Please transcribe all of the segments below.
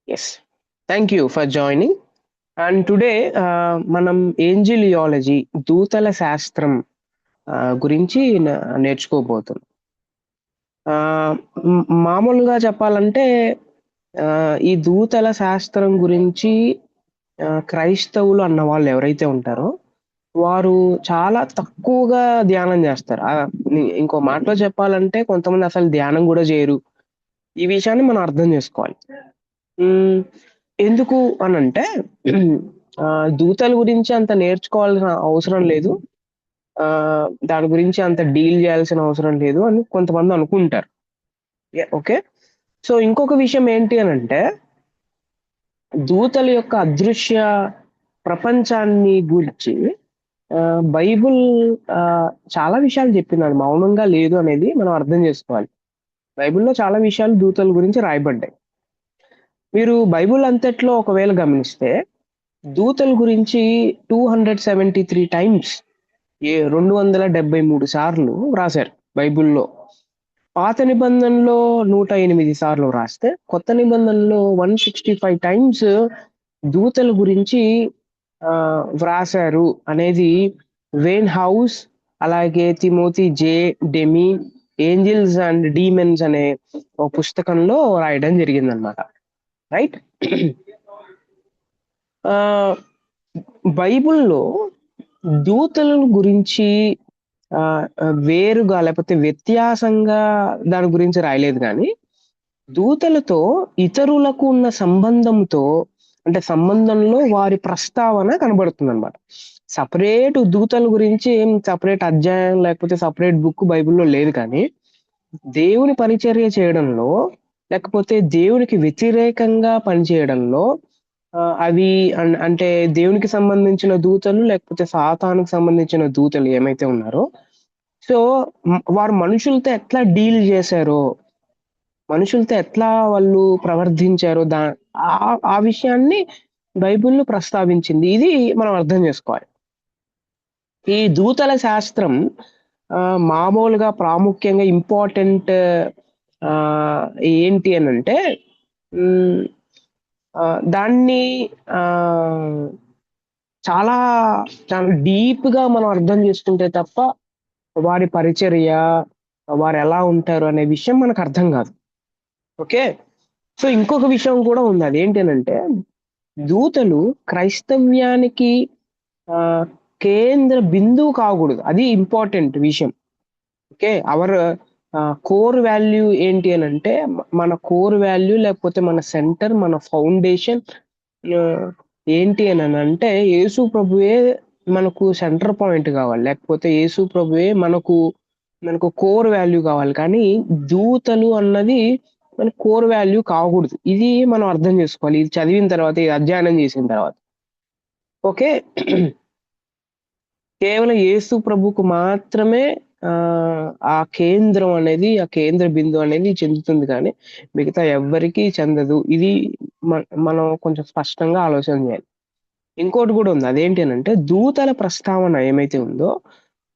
Yes. Thank you for joining. And today మనం ఏంజిలియాలజీ దూతల శాస్త్రం గురించి నేర్చుకోబోతున్నాం. మామూలుగా చెప్పాలంటే ఈ దూతల శాస్త్రం గురించి క్రైస్తవులు అన్న వాళ్ళు ఎవరైతే ఉంటారో వారు చాలా తక్కువగా ధ్యానం చేస్తారు. ఇంకో మాటలో చెప్పాలంటే కొంతమంది అసలు ధ్యానం కూడా చేయరు. ఈ విషయాన్ని మనం అర్థం చేసుకోవాలి. హ్మ్. ఎందుకు అనంటే దూతల గురించి అంత నేర్చుకోవాల్సిన అవసరం లేదు. దాని గురించి అంత డీల్ చేయాల్సిన అవసరం లేదు అని కొంతమంది అనుకుంటారు. ఓకే. సో, ఇంకొక విషయం ఏంటి అనంటే, దూతల యొక్క అదృశ్య ప్రపంచాన్ని గూర్చి బైబుల్ చాలా విషయాలు చెప్పిందండి. మౌనంగా లేదు అనేది మనం అర్థం చేసుకోవాలి. బైబిల్‌లో చాలా విషయాలు దూతల గురించి రాయబడ్డాయి. మీరు బైబిల్ అంతట్లో ఒకవేళ గమనిస్తే దూతల గురించి 273 టైమ్స్ 273 సార్లు వ్రాసారు బైబిల్‌లో. పాత నిబంధనలో 108 సార్లు వ్రాస్తే, కొత్త నిబంధనలో 165 టైమ్స్ దూతల గురించి వ్రాసారు అనేది వేన్ హౌస్, అలాగే Timothy J. Demy 'Angels and Demons' అనే ఒక పుస్తకంలో రాయడం జరిగిందనమాట. రైట్? బైబిల్‌లో దూతల గురించి వేరుగా లేకపోతే వ్యత్యాసంగా దాని గురించి రాయలేదు గానీ, దూతలతో ఇతరులకు ఉన్న సంబంధంతో అంటే సంబంధంలో వారి ప్రస్తావన కనబడుతుందనమాట. సెపరేట్ దూతల గురించి ఏం సెపరేట్ అధ్యాయం లేకపోతే సెపరేట్ బుక్ బైబిల్‌లో లేదు కానీ, దేవుని పరిచర్య చేయడంలో, లేకపోతే దేవునికి వ్యతిరేకంగా పనిచేయడంలో అవి అంటే దేవునికి సంబంధించిన దూతలు, లేకపోతే సాతానుకు సంబంధించిన దూతలు ఏమైతే ఉన్నారో, సో, వారు మనుషులతో ఎట్లా డీల్ చేశారో, మనుషులతో ఎట్లా వాళ్ళు ప్రవర్తించారో ఆ విషయాన్ని బైబిల్ ప్రస్తావించింది. ఇది మనం అర్థం చేసుకోవాలి. ఈ దూతల శాస్త్రం మామూలుగా ప్రాముఖ్యంగా ఇంపార్టెంట్ ఏంటి అనంటే దాన్ని చాలా చాలా డీప్‌గా మనం అర్థం చేసుకుంటే తప్ప వారి పరిచర్య, వారెలా ఉంటారు అనే విషయం మనకు అర్థం కాదు. ఓకే. సో, ఇంకొక విషయం కూడా ఉంది. అదేంటి అనంటే, దూతలు క్రైస్తవ్యానికి కేంద్ర బిందువు కాకూడదు. అది ఇంపార్టెంట్ విషయం. ఓకే. అవర్ కోర్ వాల్యూ ఏంటి అనంటే, మన కోర్ వాల్యూ లేకపోతే మన సెంటర్, మన ఫౌండేషన్ ఏంటి అనంటే, యేసు ప్రభువే మనకు సెంటర్ పాయింట్ కావాలి. లేకపోతే యేసు ప్రభువే మనకు కోర్ వాల్యూ కావాలి. కానీ దూతలు అన్నది మన కోర్ వాల్యూ కాకూడదు. ఇది మనం అర్థం చేసుకోవాలి. ఇది చదివిన తర్వాత, ఇది అధ్యయనం చేసిన తర్వాత. ఓకే. కేవలం యేసు ప్రభువుకు మాత్రమే ఆ కేంద్రం అనేది, ఆ కేంద్ర బిందువు అనేది చెందుతుంది కానీ, మిగతా ఎవ్వరికీ చెందదు. ఇది మనం కొంచెం స్పష్టంగా ఆలోచన చేయాలి. ఇంకోటి కూడా ఉంది. అదేంటి అనంటే, దూతల ప్రస్తావన ఏమైతే ఉందో,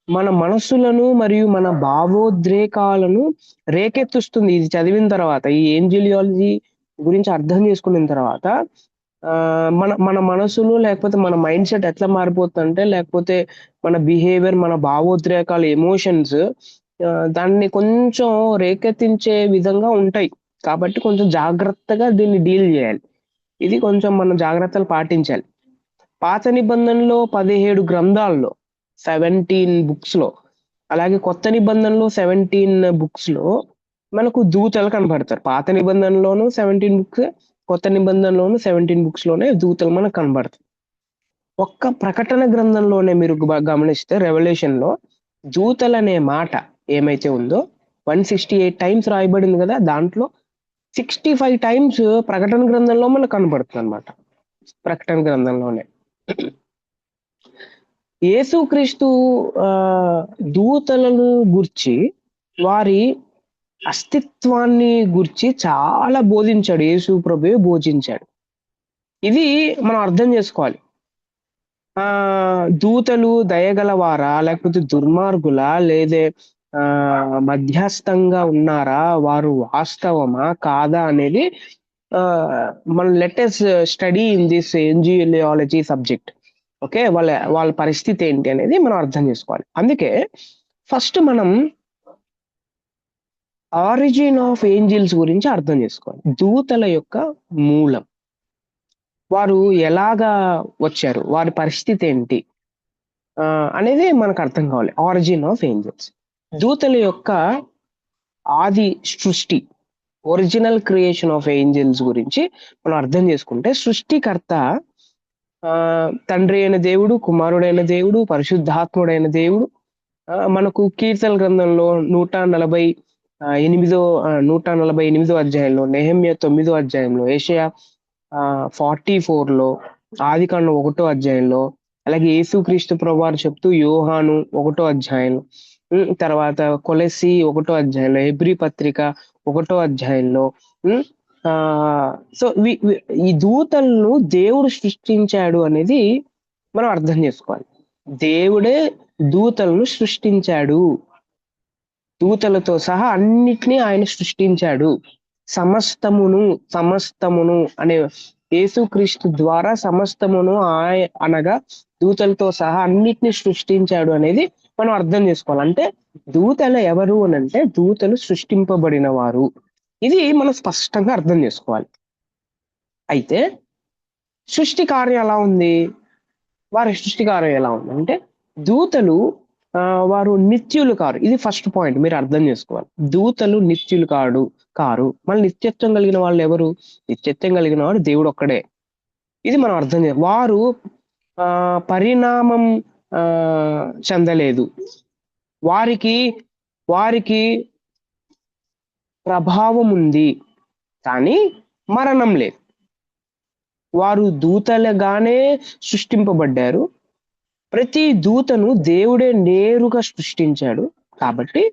మన మనస్సులను మరియు మన భావోద్రేకాలను రేకెత్తిస్తుంది. ఇది చదివిన తర్వాత, ఈ ఏంజిలియాలజీ గురించి అర్థం చేసుకున్న తర్వాత మన మన మనసులు లేకపోతే మన మైండ్ సెట్ ఎట్లా మారిపోతుందంటే, లేకపోతే మన బిహేవియర్, మన భావోద్రేకాలు, ఎమోషన్స్ దాన్ని కొంచెం రేకెత్తించే విధంగా ఉంటాయి. కాబట్టి కొంచెం జాగ్రత్తగా దీన్ని డీల్ చేయాలి. ఇది కొంచెం మనం జాగ్రత్తలు పాటించాలి. పాత నిబంధనలో 17 గ్రంథాల్లో 17 బుక్స్‌లో, అలాగే కొత్త నిబంధనలో 17 బుక్స్‌లో మనకు దూతలు కనబడతారు. పాత నిబంధనలోను 17 బుక్స్, కొత్త నిబంధనలోను 17 బుక్స్‌లోనే దూతలు మనకు కనబడతాయి. ఒక్క ప్రకటన గ్రంథంలోనే మీరు గమనిస్తే రెవల్యూషన్‌లో దూతలనే మాట ఏమైతే ఉందో 168 టైమ్స్ రాయబడింది కదా! దాంట్లో 65 టైమ్స్ ప్రకటన గ్రంథంలో మనకు కనబడుతుందన్నమాట. ప్రకటన గ్రంథంలోనే. యేసుక్రీస్తు దూతలను గూర్చి, వారి అస్తిత్వాన్ని గూర్చి చాలా బోధించాడు. యేసు ప్రభువే బోధించాడు. ఇది మనం అర్థం చేసుకోవాలి. దూతలు దయగలవారా? లేకపోతే దుర్మార్గులా? లేదే మధ్యస్థంగా ఉన్నారా? వారు వాస్తవమా? కాదా? అనేది మనం latest study in this angelology subject. Okay, వాళ్ళ పరిస్థితి ఏంటి అనేది మనం అర్థం చేసుకోవాలి. అందుకే ఫస్ట్ మనం ఆరిజిన్ ఆఫ్ ఏంజిల్స్ గురించి అర్థం చేసుకోవాలి. దూతల యొక్క మూలం, వారు ఎలాగా వచ్చారు, వారి పరిస్థితి ఏంటి అనేది మనకు అర్థం కావాలి. ఆరిజిన్ ఆఫ్ ఏంజిల్స్, దూతల యొక్క ఆది సృష్టి, ఒరిజినల్ క్రియేషన్ ఆఫ్ ఏంజిల్స్ గురించి మనం అర్థం చేసుకుంటే, సృష్టికర్త తండ్రి అయిన దేవుడు, కుమారుడైన దేవుడు, పరిశుద్ధాత్ముడైన దేవుడు. మనకు కీర్తన గ్రంథంలో 148వ అధ్యాయంలో, నెహెమ్యా 9వ అధ్యాయంలో, ఏషయా 44లో, ఆదికాండం 1వ అధ్యాయంలో, అలాగే యేసుక్రీస్తు ప్రభువారు చెప్తూ యోహాను 1వ అధ్యాయంలో, తర్వాత కొలెస్సి 1వ అధ్యాయంలో, హెబ్రీ పత్రిక 1వ అధ్యాయంలో. సో ఈ దూతలను దేవుడు సృష్టించాడు అనేది మనం అర్థం చేసుకోవాలి. దేవుడే దూతలను సృష్టించాడు, దూతలతో సహా అన్నిటినీ ఆయన సృష్టించాడు. సమస్తమును అనే యేసుక్రీస్తు ద్వారా సమస్తమును అనగా దూతలతో సహా అన్నిటిని సృష్టించాడు అనేది మనం అర్థం చేసుకోవాలి. అంటే దూతలు ఎవరు అని అంటే, దూతలు సృష్టింపబడిన వారు. ఇది మనం స్పష్టంగా అర్థం చేసుకోవాలి. అయితే సృష్టి కార్యం ఎలా ఉంది, వారి సృష్టి కార్యం ఎలా ఉంది అంటే, దూతలు వారు నిత్యులు కారు. ఇది ఫస్ట్ పాయింట్ మీరు అర్థం చేసుకోవాలి. దూతలు నిత్యులు కారు. మళ్ళీ నిత్యత్వం కలిగిన వాళ్ళు ఎవరు? నిత్యత్వం కలిగిన వాడు దేవుడు ఒక్కడే. ఇది మనం అర్థం చేయాలి. వారు పరిణామం చెందలేదు. వారికి ప్రభావం ఉంది, కానీ మరణం లేదు. వారు దూతలుగానే సృష్టింపబడ్డారు. ప్రతి దూతను దేవుడే నేరుగా సృష్టించాడు. కాబట్టి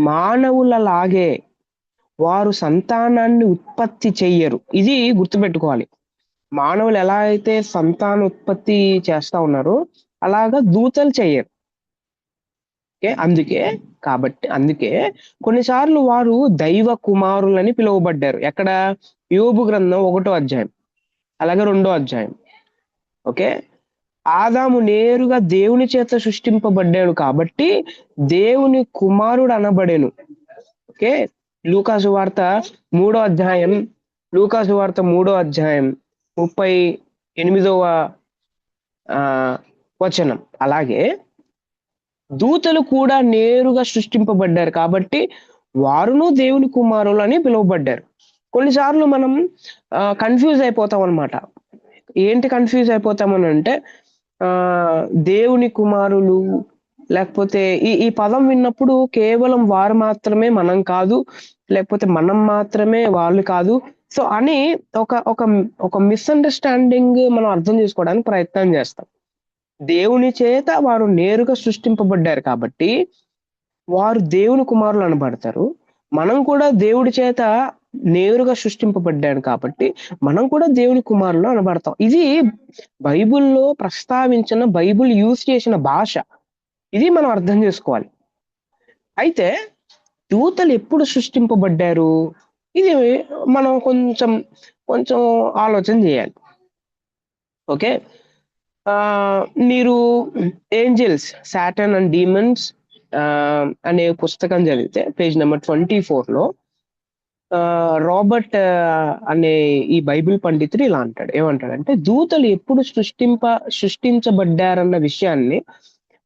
మానవులలాగే వారు సంతానాన్ని ఉత్పత్తి చెయ్యరు. ఇది గుర్తుపెట్టుకోవాలి. మానవులు ఎలా అయితే సంతాన ఉత్పత్తి చేస్తా ఉన్నారో అలాగా దూతలు చెయ్యరు. అందుకే కొన్నిసార్లు వారు దైవ కుమారులని పిలువబడ్డారు. ఎక్కడ? యోబు గ్రంథం 1వ అధ్యాయం, అలాగే 2వ అధ్యాయం. ఓకే, ఆదాము నేరుగా దేవుని చేత సృష్టింపబడ్డాడు కాబట్టి దేవుని కుమారుడు అనబడేను. ఓకే, లూకాసు వార్త 3వ అధ్యాయం 38వ వచనం. అలాగే దూతలు కూడా నేరుగా సృష్టింపబడ్డారు కాబట్టి వారును దేవుని కుమారులు అని పిలువబడ్డారు. కొన్నిసార్లు మనం కన్ఫ్యూజ్ అయిపోతాం అనమాట. ఏంటి కన్ఫ్యూజ్ అయిపోతామని అంటే, దేవుని కుమారులు లేకపోతే ఈ పదం విన్నప్పుడు కేవలం వారు మాత్రమే మనం కాదు, లేకపోతే మనం మాత్రమే వాళ్ళు కాదు, సో అని ఒక మిస్అండర్స్టాండింగ్ మనం అర్థం చేసుకోవడానికి ప్రయత్నం చేస్తాం. దేవుని చేత వారు నేరుగా సృష్టింపబడ్డారు కాబట్టి వారు దేవుని కుమారులు అనబడతారు. మనం కూడా దేవుడి చేత నేరుగా సృష్టింపబడ్డాడు కాబట్టి మనం కూడా దేవుని కుమారులు అనబడతాం. ఇది బైబిల్లో ప్రస్తావించిన, బైబిల్ యూజ్ చేసిన భాష. ఇది మనం అర్థం చేసుకోవాలి. అయితే దూతలు ఎప్పుడు సృష్టింపబడ్డారు, ఇది మనం కొంచెం ఆలోచన చేయాలి. ఓకే, మీరు ఏంజల్స్, సాటర్న్ అండ్ డీమన్స్ అనే పుస్తకం చదివితే పేజ్ నెంబర్ 24లో రాబర్ట్ అనే ఈ బైబిల్ పండితుడు ఇలా అంటాడు. ఏమంటాడంటే, దూతలు ఎప్పుడు సృష్టించబడ్డారన్న విషయాన్ని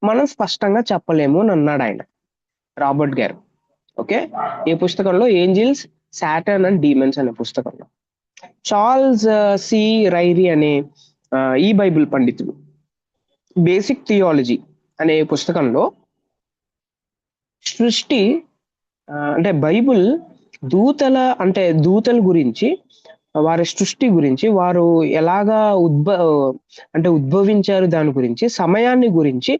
మనం స్పష్టంగా చెప్పలేము అని అన్నాడు ఆయన, రాబర్ట్ గారు. ఓకే, ఈ పుస్తకంలో ఏంజిల్స్, సాటర్న్ అండ్ డీమన్స్ అనే పుస్తకంలో చార్ల్స్ సి రైరీ అనే ఈ బైబిల్ పండితుడు బేసిక్ థియాలజీ అనే పుస్తకంలో సృష్టి అంటే బైబిల్ దూతల గురించి, వారి సృష్టి గురించి, వారు ఎలాగా ఉద్భవించారు దాని గురించి, సమయాన్ని గురించి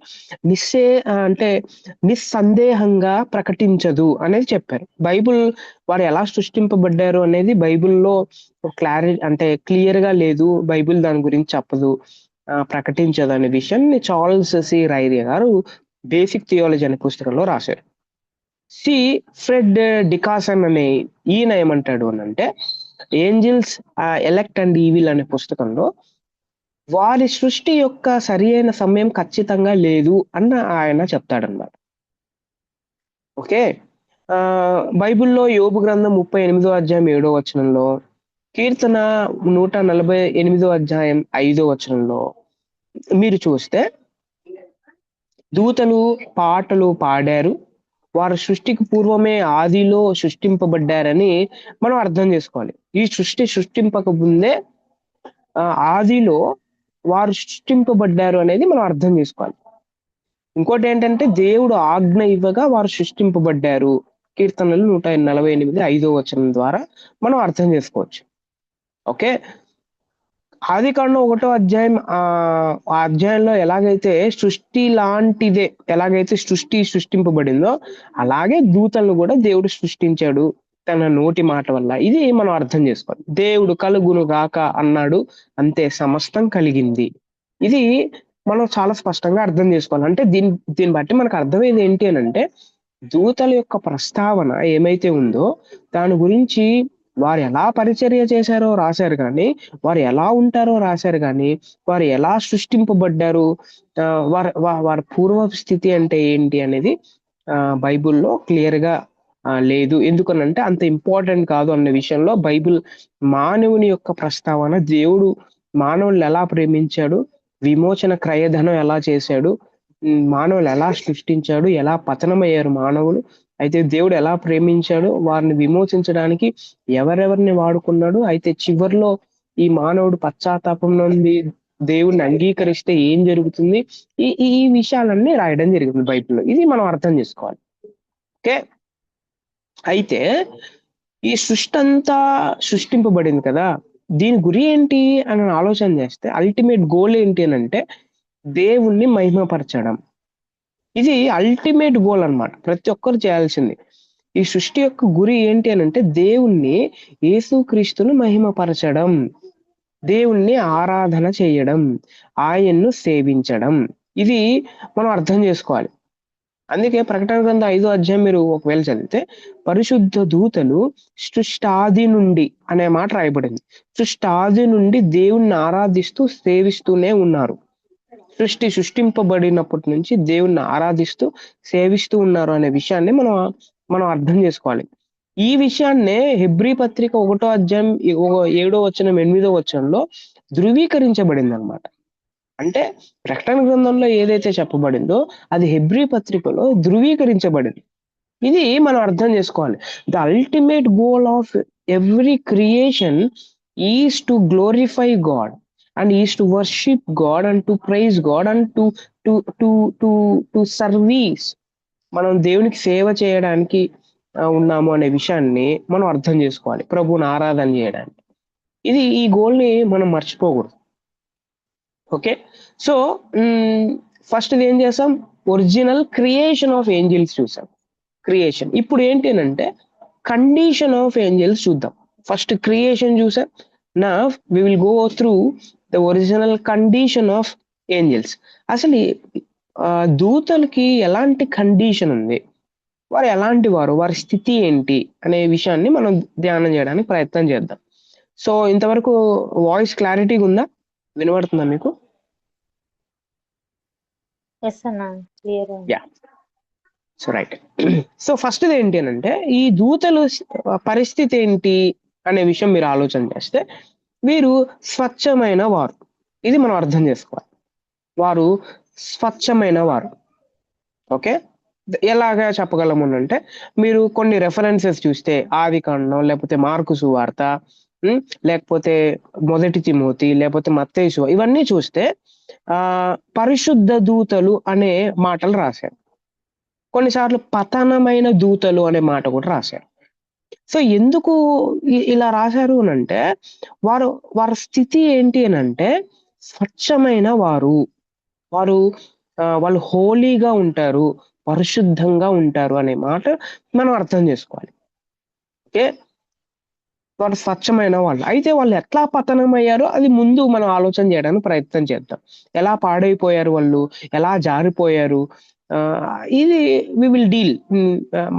నిస్సందేహంగా ప్రకటించదు అనేది చెప్పారు. బైబిల్ వారు ఎలా సృష్టింపబడ్డారు అనేది బైబిల్లో క్లియర్ గా లేదు, బైబిల్ దాని గురించి చెప్పదు, ప్రకటించదు అనే విషయాన్ని చార్ల్స్ సి రైరీ గారు బేసిక్ థియాలజీ అనే పుస్తకంలో రాశారు. ఫ్రెడ్ డికాసన్ అనే ఈయన ఏమంటాడు అని అంటే, ఏంజిల్స్ ఎలెక్ట్ అండ్ ఈవిల్ అనే పుస్తకంలో వారి సృష్టి యొక్క సరి అయిన సమయం ఖచ్చితంగా లేదు అన్న ఆయన చెప్తాడనమాట. ఓకే. బైబిల్లో యోబు గ్రంథం 38వ అధ్యాయం 7వ వచనంలో, కీర్తన 148వ అధ్యాయం 5వ వచనంలో మీరు చూస్తే దూతలు పాటలు పాడారు, వారు సృష్టికి పూర్వమే ఆదిలో సృష్టింపబడ్డారని మనం అర్థం చేసుకోవాలి. ఈ సృష్టింపక ముందే ఆదిలో వారు సృష్టింపబడ్డారు అనేది మనం అర్థం చేసుకోవాలి. ఇంకోటి ఏంటంటే దేవుడు ఆజ్ఞ ఇవ్వగా వారు సృష్టింపబడ్డారు. కీర్తనలు 148 5వ వచనం ద్వారా మనం అర్థం చేసుకోవచ్చు. ఓకే. ఆదికాండం 1వ అధ్యాయం ఆ అధ్యాయంలో ఎలాగైతే సృష్టి లాంటిదే, ఎలాగైతే సృష్టింపబడిందో అలాగే దూతలను కూడా దేవుడు సృష్టించాడు తన నోటి మాట వల్ల. ఇది మనం అర్థం చేసుకోవాలి. దేవుడు కలుగును గాక అన్నాడు, అంతే సమస్తం కలిగింది. ఇది మనం చాలా స్పష్టంగా అర్థం చేసుకోవాలి. అంటే దీన్ని బట్టి మనకు అర్థమైంది ఏంటి అని అంటే, దూతల యొక్క ప్రస్తావన ఏమైతే ఉందో దాని గురించి వారు ఎలా పరిచర్య చేశారో రాశారు కానీ, వారు ఎలా ఉంటారో రాశారు కానీ, వారు ఎలా సృష్టింపబడ్డారు, వారి పూర్వ స్థితి అంటే ఏంటి అనేది బైబిల్లో క్లియర్ గా లేదు. ఎందుకనంటే అంత ఇంపార్టెంట్ కాదు అన్న విషయంలో బైబిల్ మానవుని యొక్క ప్రస్తావన, దేవుడు మానవుల్ని ఎలా ప్రేమించాడు, విమోచన క్రయధనం ఎలా చేశాడు, మానవులు ఎలా సృష్టించాడు, ఎలా పతనమయ్యారు మానవులు, అయితే దేవుడు ఎలా ప్రేమించాడు, వారిని విమోచించడానికి ఎవరెవరిని వాడుకున్నాడు, అయితే చివరిలో ఈ మానవుడు పశ్చాత్తాపం నుండి దేవుణ్ణి అంగీకరిస్తే ఏం జరుగుతుంది, ఈ ఈ విషయాలన్నీ రాయడం జరిగింది బైబిల్లో. ఇది మనం అర్థం చేసుకోవాలి. ఓకే. అయితే ఈ సృష్టి అంతా సృష్టింపబడింది కదా, దీని గురి ఏంటి అని ఆలోచన చేస్తే అల్టిమేట్ గోల్ ఏంటి అని అంటే దేవుణ్ణి మహిమపరచడం. ఇది అల్టిమేట్ గోల్ అన్నమాట, ప్రతి ఒక్కరు చేయాల్సింది. ఈ సృష్టి యొక్క గురి ఏంటి అని అంటే దేవుణ్ణి, యేసుక్రీస్తును మహిమపరచడం, దేవుణ్ణి ఆరాధన చేయడం, ఆయన్ను సేవించడం. ఇది మనం అర్థం చేసుకోవాలి. అందుకే ప్రకటన గ్రంథం 5వ అధ్యాయం మీరు ఒకవేళ చదివితే పరిశుద్ధ దూతలు సృష్టాది నుండి అనే మాట రాయబడింది. సృష్టాది నుండి దేవుణ్ణి ఆరాధిస్తూ సేవిస్తూనే ఉన్నారు. సృష్టింపబడినప్పటి నుంచి దేవుణ్ణి ఆరాధిస్తూ సేవిస్తూ ఉన్నారు అనే విషయాన్ని మనం అర్థం చేసుకోవాలి. ఈ విషయాన్నే హెబ్రీ పత్రిక 1వ అధ్యాయం 7వ వచనం 8వ వచనంలో ధృవీకరించబడింది అనమాట. అంటే ప్రకటన గ్రంథంలో ఏదైతే చెప్పబడిందో అది హెబ్రీ పత్రికలో ధృవీకరించబడింది. ఇది మనం అర్థం చేసుకోవాలి. The ultimate goal of every creation is to glorify God and is to worship God and to praise God and to service. మనం దేవునికి సేవ చేయడానికి ఉన్నాము అనే విషయాన్ని మనం అర్థం చేసుకోవాలి, ప్రభువుని ఆరాధన చేయడానికి. ఈ గోల్ ని మనం మర్చిపోకూడదు. ఓకే. సో ఫస్ట్ ఏం చేసాం, ఒరిజినల్ క్రియేషన్ ఆఫ్ ఏంజిల్స్ చూసాం, క్రియేషన్. ఇప్పుడు ఏంటి అంటే కండిషన్ ఆఫ్ ఏంజిల్స్ చూద్దాం. ఫస్ట్ క్రియేషన్ చూసాం, now we will go through the original condition of angels. అసలు దూతలకి ఎలాంటి కండిషన్ ఉంది, వారు ఎలాంటి వారు, వారి స్థితి ఏంటి అనే విషయాన్ని మనం ధ్యానం చేయడానికి ప్రయత్నం చేద్దాం. సో ఇంతవరకు వాయిస్ క్లారిటీగా ఉందా, వినబడుతుందా మీకు? So right. సో ఫస్ట్ ఏంటి అని అంటే ఈ దూతలు పరిస్థితి ఏంటి అనే విషయం మీరు ఆలోచన చేస్తే, వీరు స్వచ్ఛమైన వారు. ఇది మనం అర్థం చేసుకోవాలి. వారు స్వచ్ఛమైన వారు. ఓకే. ఎలాగా చెప్పగలము అంటే మీరు కొన్ని రెఫరెన్సెస్ చూస్తే ఆదికాండం, లేకపోతే మార్కు సువార్త, లేకపోతే మొదటి తిమోతి, లేకపోతే మత్తయి, ఇవన్నీ చూస్తే పరిశుద్ధ దూతలు అనే మాటలు రాశారు. కొన్నిసార్లు పతనమైన దూతలు అనే మాట కూడా రాశారు. సో ఎందుకు ఇలా రాశారు అని అంటే వారి స్థితి ఏంటి అని అంటే స్వచ్ఛమైన వారు, వాళ్ళు హోలీగా ఉంటారు, పరిశుద్ధంగా ఉంటారు అనే మాట మనం అర్థం చేసుకోవాలి. ఓకే. వారు స్వచ్ఛమైన వాళ్ళు. అయితే వాళ్ళు ఎట్లా పతనమయ్యారో అది ముందు మనం ఆలోచన చేయడానికి ప్రయత్నం చేద్దాం. ఎలా పాడైపోయారు వాళ్ళు, ఎలా జారిపోయారు, ఇది వి విల్ డీల్.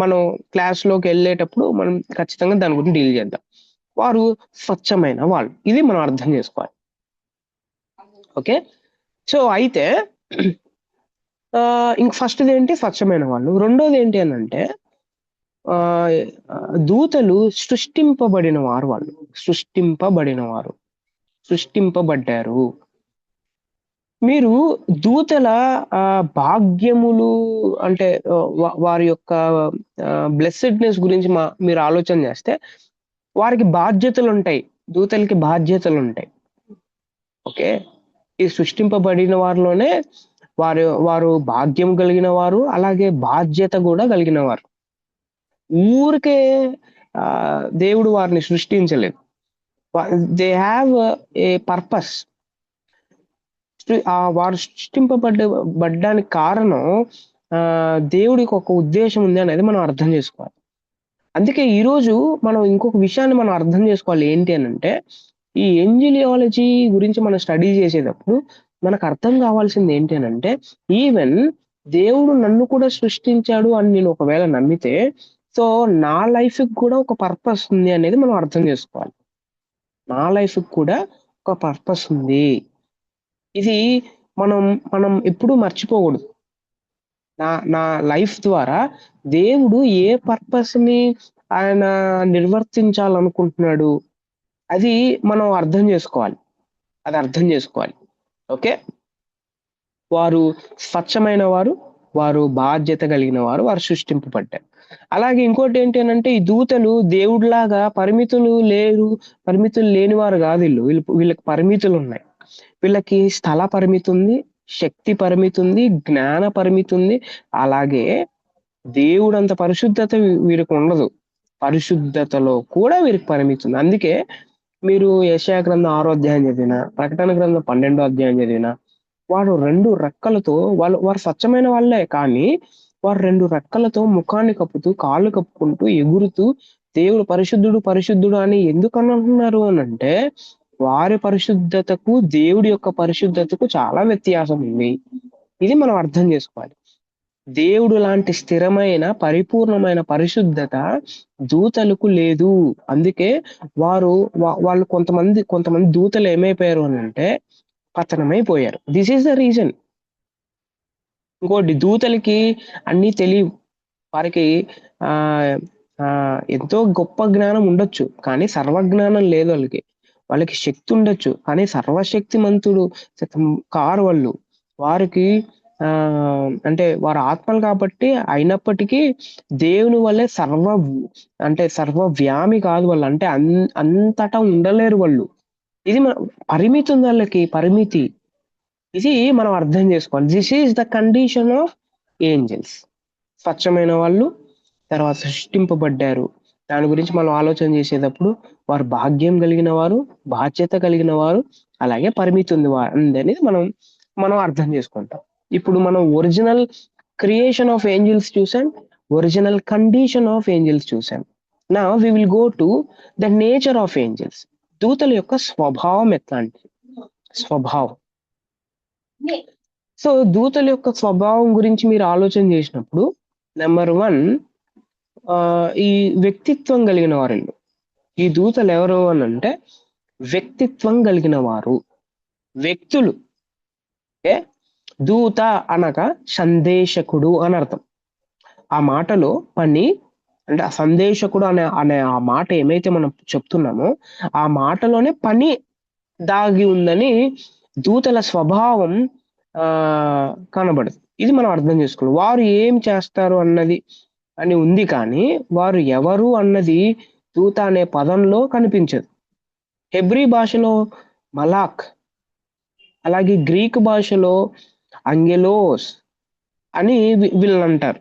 మనం క్లాస్ లోకి వెళ్ళేటప్పుడు మనం ఖచ్చితంగా దాని గురించి డీల్ చేద్దాం. వారు స్వచ్ఛమైన వాళ్ళు. ఇది మనం అర్థం చేసుకోవాలి. ఓకే. సో అయితే ఇంక ఫస్ట్‌ది ఏంటి స్వచ్ఛమైన వాళ్ళు. రెండోది ఏంటి అనంటే ఆహ్, దూతలు సృష్టింపబడిన వారు వాళ్ళు. సృష్టింపబడిన వారు. సృష్టింపబడ్డారు. మీరు దూతల భాగ్యములు అంటే వారి యొక్క బ్లెస్సెడ్‌నెస్ గురించి మీరు ఆలోచన చేస్తే వారికి బాధ్యతలుంటాయి. దూతలకి బాధ్యతలుంటాయి. ఓకే. ఈ సృష్టింపబడిన వారిలోనే వారు భాగ్యం కలిగిన వారు, అలాగే బాధ్యత గూడా కలిగిన వారు. ఊరికే దేవుడు వారిని సృష్టించలేదు. వ దే హావ్ ఏ పర్పస్. వారు బడ్డానికి కారణం దేవుడికి ఒక ఉద్దేశ్యం ఉంది అనేది మనం అర్థం చేసుకోవాలి. అందుకే ఈరోజు మనం ఇంకొక విషయాన్ని మనం అర్థం చేసుకోవాలి. ఏంటి అనంటే, ఈ ఏంజిలియాలజీ గురించి మనం స్టడీ చేసేటప్పుడు మనకు అర్థం కావాల్సింది ఏంటి అనంటే, ఈవెన్ దేవుడు నన్ను కూడా సృష్టించాడు అని నేను ఒకవేళ నమ్మితే, సో నా లైఫ్‌కి కూడా ఒక పర్పస్ ఉంది అనేది మనం అర్థం చేసుకోవాలి. నా లైఫ్‌కి కూడా ఒక పర్పస్ ఉంది. ఇది మనం మనం ఎప్పుడూ మర్చిపోకూడదు. నా లైఫ్ ద్వారా దేవుడు ఏ పర్పస్‌ని ఆయన నిర్వర్తించాలనుకుంటున్నాడు, అది మనం అర్థం జేసుకోవాలి. అది అర్థం జేసుకోవాలి. ఓకే. వారు స్వచ్ఛమైన వారు, వారు బాధ్యత కలిగిన వారు, వారు సృష్టింపబడ్డారు. అలాగే ఇంకోటేంటి అనంటే, ఈ దూతలు దేవుడిలాగా పరిమితులు లేనివారు గాదు వీళ్ళకి పరిమితులున్నాయి. వీళ్ళకి స్థల పరిమితుంది, శక్తి పరిమితుంది, జ్ఞాన పరిమితుంది. అలాగే దేవుడంత పరిశుద్ధత వీరికుండదు. పరిశుద్ధతలో కూడా వీరికి పరిమితుంది. అందుకే మీరు యెషయా గ్రంథం 6 అధ్యాయం చదివినా, ప్రకటన గ్రంథం 12 అధ్యాయం చదివినా, వారు 2 రెక్కలతో వారు స్వచ్ఛమైన వాళ్ళే. కానీ వారు 2 రెక్కలతో ముఖాన్ని కప్పుతూ, కాళ్ళు కప్పుకుంటూ, ఎగురుతూ దేవుడు పరిశుద్ధుడు, పరిశుద్ధుడు అని ఎందుకనంటున్నారు అనంటే, వారి పరిశుద్ధతకు, దేవుడి యొక్క పరిశుద్ధతకు చాలా వ్యత్యాసం ఉంది. ఇది మనం అర్థం చేసుకోవాలి. దేవుడు లాంటి స్థిరమైన, పరిపూర్ణమైన పరిశుద్ధత దూతలకు లేదు. అందుకే వాళ్ళు కొంతమంది దూతలు ఏమైపోయారు అనంటే పతనమైపోయారు. This is the reason. ఇంకోటి దూతలకి అన్నీ తెలీవు. వారికి ఆహ్, ఎంతో గొప్ప జ్ఞానం ఉండొచ్చు. కానీ సర్వజ్ఞానం లేదు వాళ్ళకి. వాళ్ళకి శక్తి ఉండొచ్చు. కానీ సర్వశక్తిమంతుడు కారు వాళ్ళు. వారికి అంటే వారు ఆత్మలు కాబట్టి అయినప్పటికీ దేవుని వల్లే సర్వవ్యామి కాదు వాళ్ళు. అంటే అంతటా ఉండలేరు వాళ్ళు. ఇది పరిమితి ఉంది వాళ్ళకి పరిమితి. ఇది మనం అర్థం చేసుకోవాలి. This is the condition of angels. స్వచ్ఛమైన వాళ్ళు, తర్వాత సృష్టింపబడ్డారు. దాని గురించి మనం ఆలోచన చేసేటప్పుడు వారు భాగ్యం కలిగిన వారు, బాధ్యత కలిగిన వారు, అలాగే పరిమితి ఉందనేది మనం అర్థం చేసుకుంటాం. ఇప్పుడు మనం ఒరిజినల్ క్రియేషన్ ఆఫ్ ఏంజెల్స్ చూసాం. ఒరిజినల్ కండిషన్ ఆఫ్ ఏంజెల్స్ చూసాం. Now we will go to the nature of angels. దూతల యొక్క స్వభావం ఎట్లాంటిది? స్వభావం. సో దూతల యొక్క స్వభావం గురించి మీరు ఆలోచన చేసినప్పుడు నెంబర్ 1 ఈ వ్యక్తిత్వం కలిగిన వారండి. ఈ దూతలు ఎవరు అనంటే వ్యక్తిత్వం కలిగిన వారు. వ్యక్తులు. ఓకే. దూత అనగా సందేశకుడు అని అర్థం. ఆ మాటలో పని అంటే ఆ సందేశకుడు అనే ఆ మాట ఏమైతే మనం చెప్తున్నామో ఆ మాటలోనే పని దాగి ఉందని దూతల స్వభావం కనబడదు. ఇది మనం అర్థం చేసుకోవాలి. వారు ఏం చేస్తారు అన్నది అని ఉంది కానీ వారు ఎవరు అన్నది దూత అనే పదంలో కనిపించదు. హెబ్రీ భాషలో మలాక్, అలాగే గ్రీక్ భాషలో అంగెలోస్ అని వీళ్ళనంటారు.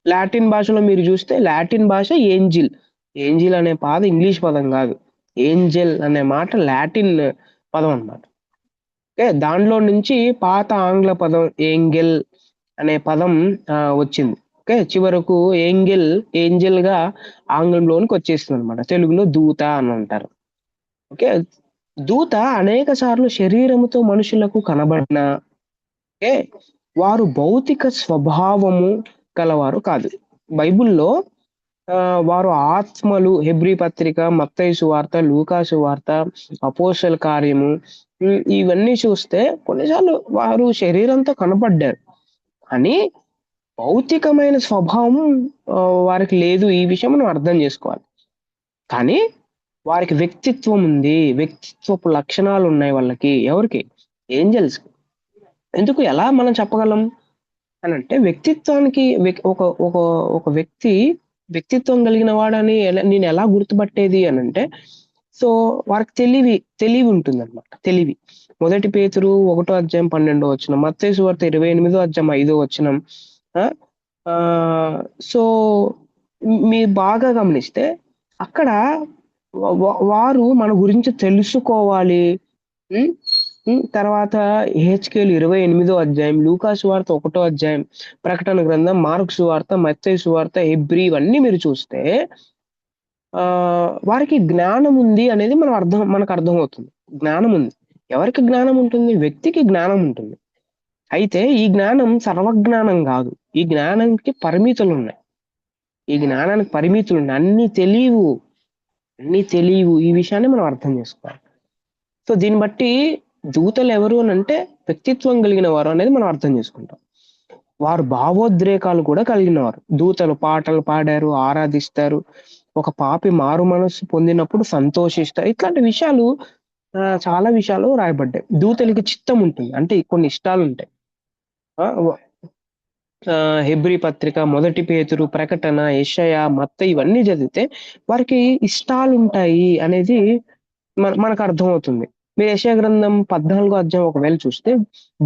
లాటిన్ భాషలో మీరు చూస్తే లాటిన్ భాష ఏంజిల్. ఏంజిల్ అనే పదం ఇంగ్లీష్ పదం కాదు. ఏంజెల్ అనే మాట లాటిన్ పదం అన్నమాట. ఓకే. దానిలో నుంచి పాత ఆంగ్ల పదం ఏంగెల్ అనే పదం వచ్చింది. ఓకే. చివరకు ఏంజెల్‌గా ఆంగ్లంలోనికి వచ్చేసిందన్నమాట. తెలుగులో దూత అని అంటారు. ఓకే. దూత అనేక సార్లు శరీరముతో మనుషులకు కనబడినా ఓకే. వారు భౌతిక స్వభావము గలవారు కాదు. బైబిల్‌లో వారు ఆత్మలు. హెబ్రీ పత్రిక, మత్తయి సువార్త, లూకా సువార్త, అపోస్తల కార్యము, ఇవన్నీ చూస్తే కొన్నిసార్లు వారు శరీరంతో కనపడ్డారు. కానీ భౌతికమైన స్వభావం వారికి లేదు. ఈ విషయం మనం అర్థం చేసుకోవాలి. కానీ వారికి వ్యక్తిత్వం ఉంది. వ్యక్తిత్వపు లక్షణాలు ఉన్నాయి వాళ్ళకి. ఎవరికి? ఏంజెల్స్. ఎందుకు? ఎలా మనం చెప్పగలం అని అంటే, వ్యక్తిత్వానికి ఒక ఒక ఒక వ్యక్తి వ్యక్తిత్వం కలిగిన వాడని నేను ఎలా గుర్తుపట్టేది అని అంటే, సో వారికి తెలివి ఉంటుందన్నమాట. తెలివి. మొదటి పేతురు 1 అధ్యాయం 12 వచనం, మత్తయి సువార్త 28 అధ్యాయం 5 వచనం. సో మీరు బాగా గమనిస్తే అక్కడ వారు మన గురించి తెలుసుకోవాలి. తర్వాత యెహెజ్కేలు 28 అధ్యాయం, లూకా సువార్త 1 అధ్యాయం, ప్రకటన గ్రంథం, మార్కు సువార్త, మత్తయి సువార్త, హెబ్రీ ఇవన్నీ మీరు చూస్తే వారికి జ్ఞానం ఉంది అనేది మనకు అర్థమవుతుంది. జ్ఞానం ఉంది. ఎవరికి జ్ఞానం ఉంటుంది? వ్యక్తికి జ్ఞానం ఉంటుంది. అయితే ఈ జ్ఞానం సర్వజ్ఞానం కాదు. ఈ జ్ఞానానికి పరిమితులున్నాయి. ఈ జ్ఞానానికి పరిమితులున్నాయి. అన్నీ తెలియవు. ఈ విషయాన్ని మనం అర్థం చేసుకోవాలి. సో దీన్ని బట్టి దూతలు ఎవరు అని అంటే వ్యక్తిత్వం కలిగిన వారు అనేది మనం అర్థం చేసుకుంటాం. వారు భావోద్రేకాలు కూడా కలిగిన వారు. దూతలు పాటలు పాడారు, ఆరాధిస్తారు. ఒక పాపి మారు మనస్సు పొందినప్పుడు సంతోషిస్తారు. ఇట్లాంటి విషయాలు చాలా విషయాలు రాయబడ్డాయి. దూతలకి చిత్తం ఉంటుంది. అంటే కొన్ని ఇష్టాలు ఉంటాయి. హెబ్రీ పత్రిక, మొదటి పేతురు, ప్రకటన, యెషయా, మత్తయి ఇవన్నీ చదివితే వారికి ఇష్టాలు ఉంటాయి అనేది మనకు అర్థమవుతుంది. మీరు యెషయా గ్రంథం 14 అధ్యాయం ఒకవేళ చూస్తే,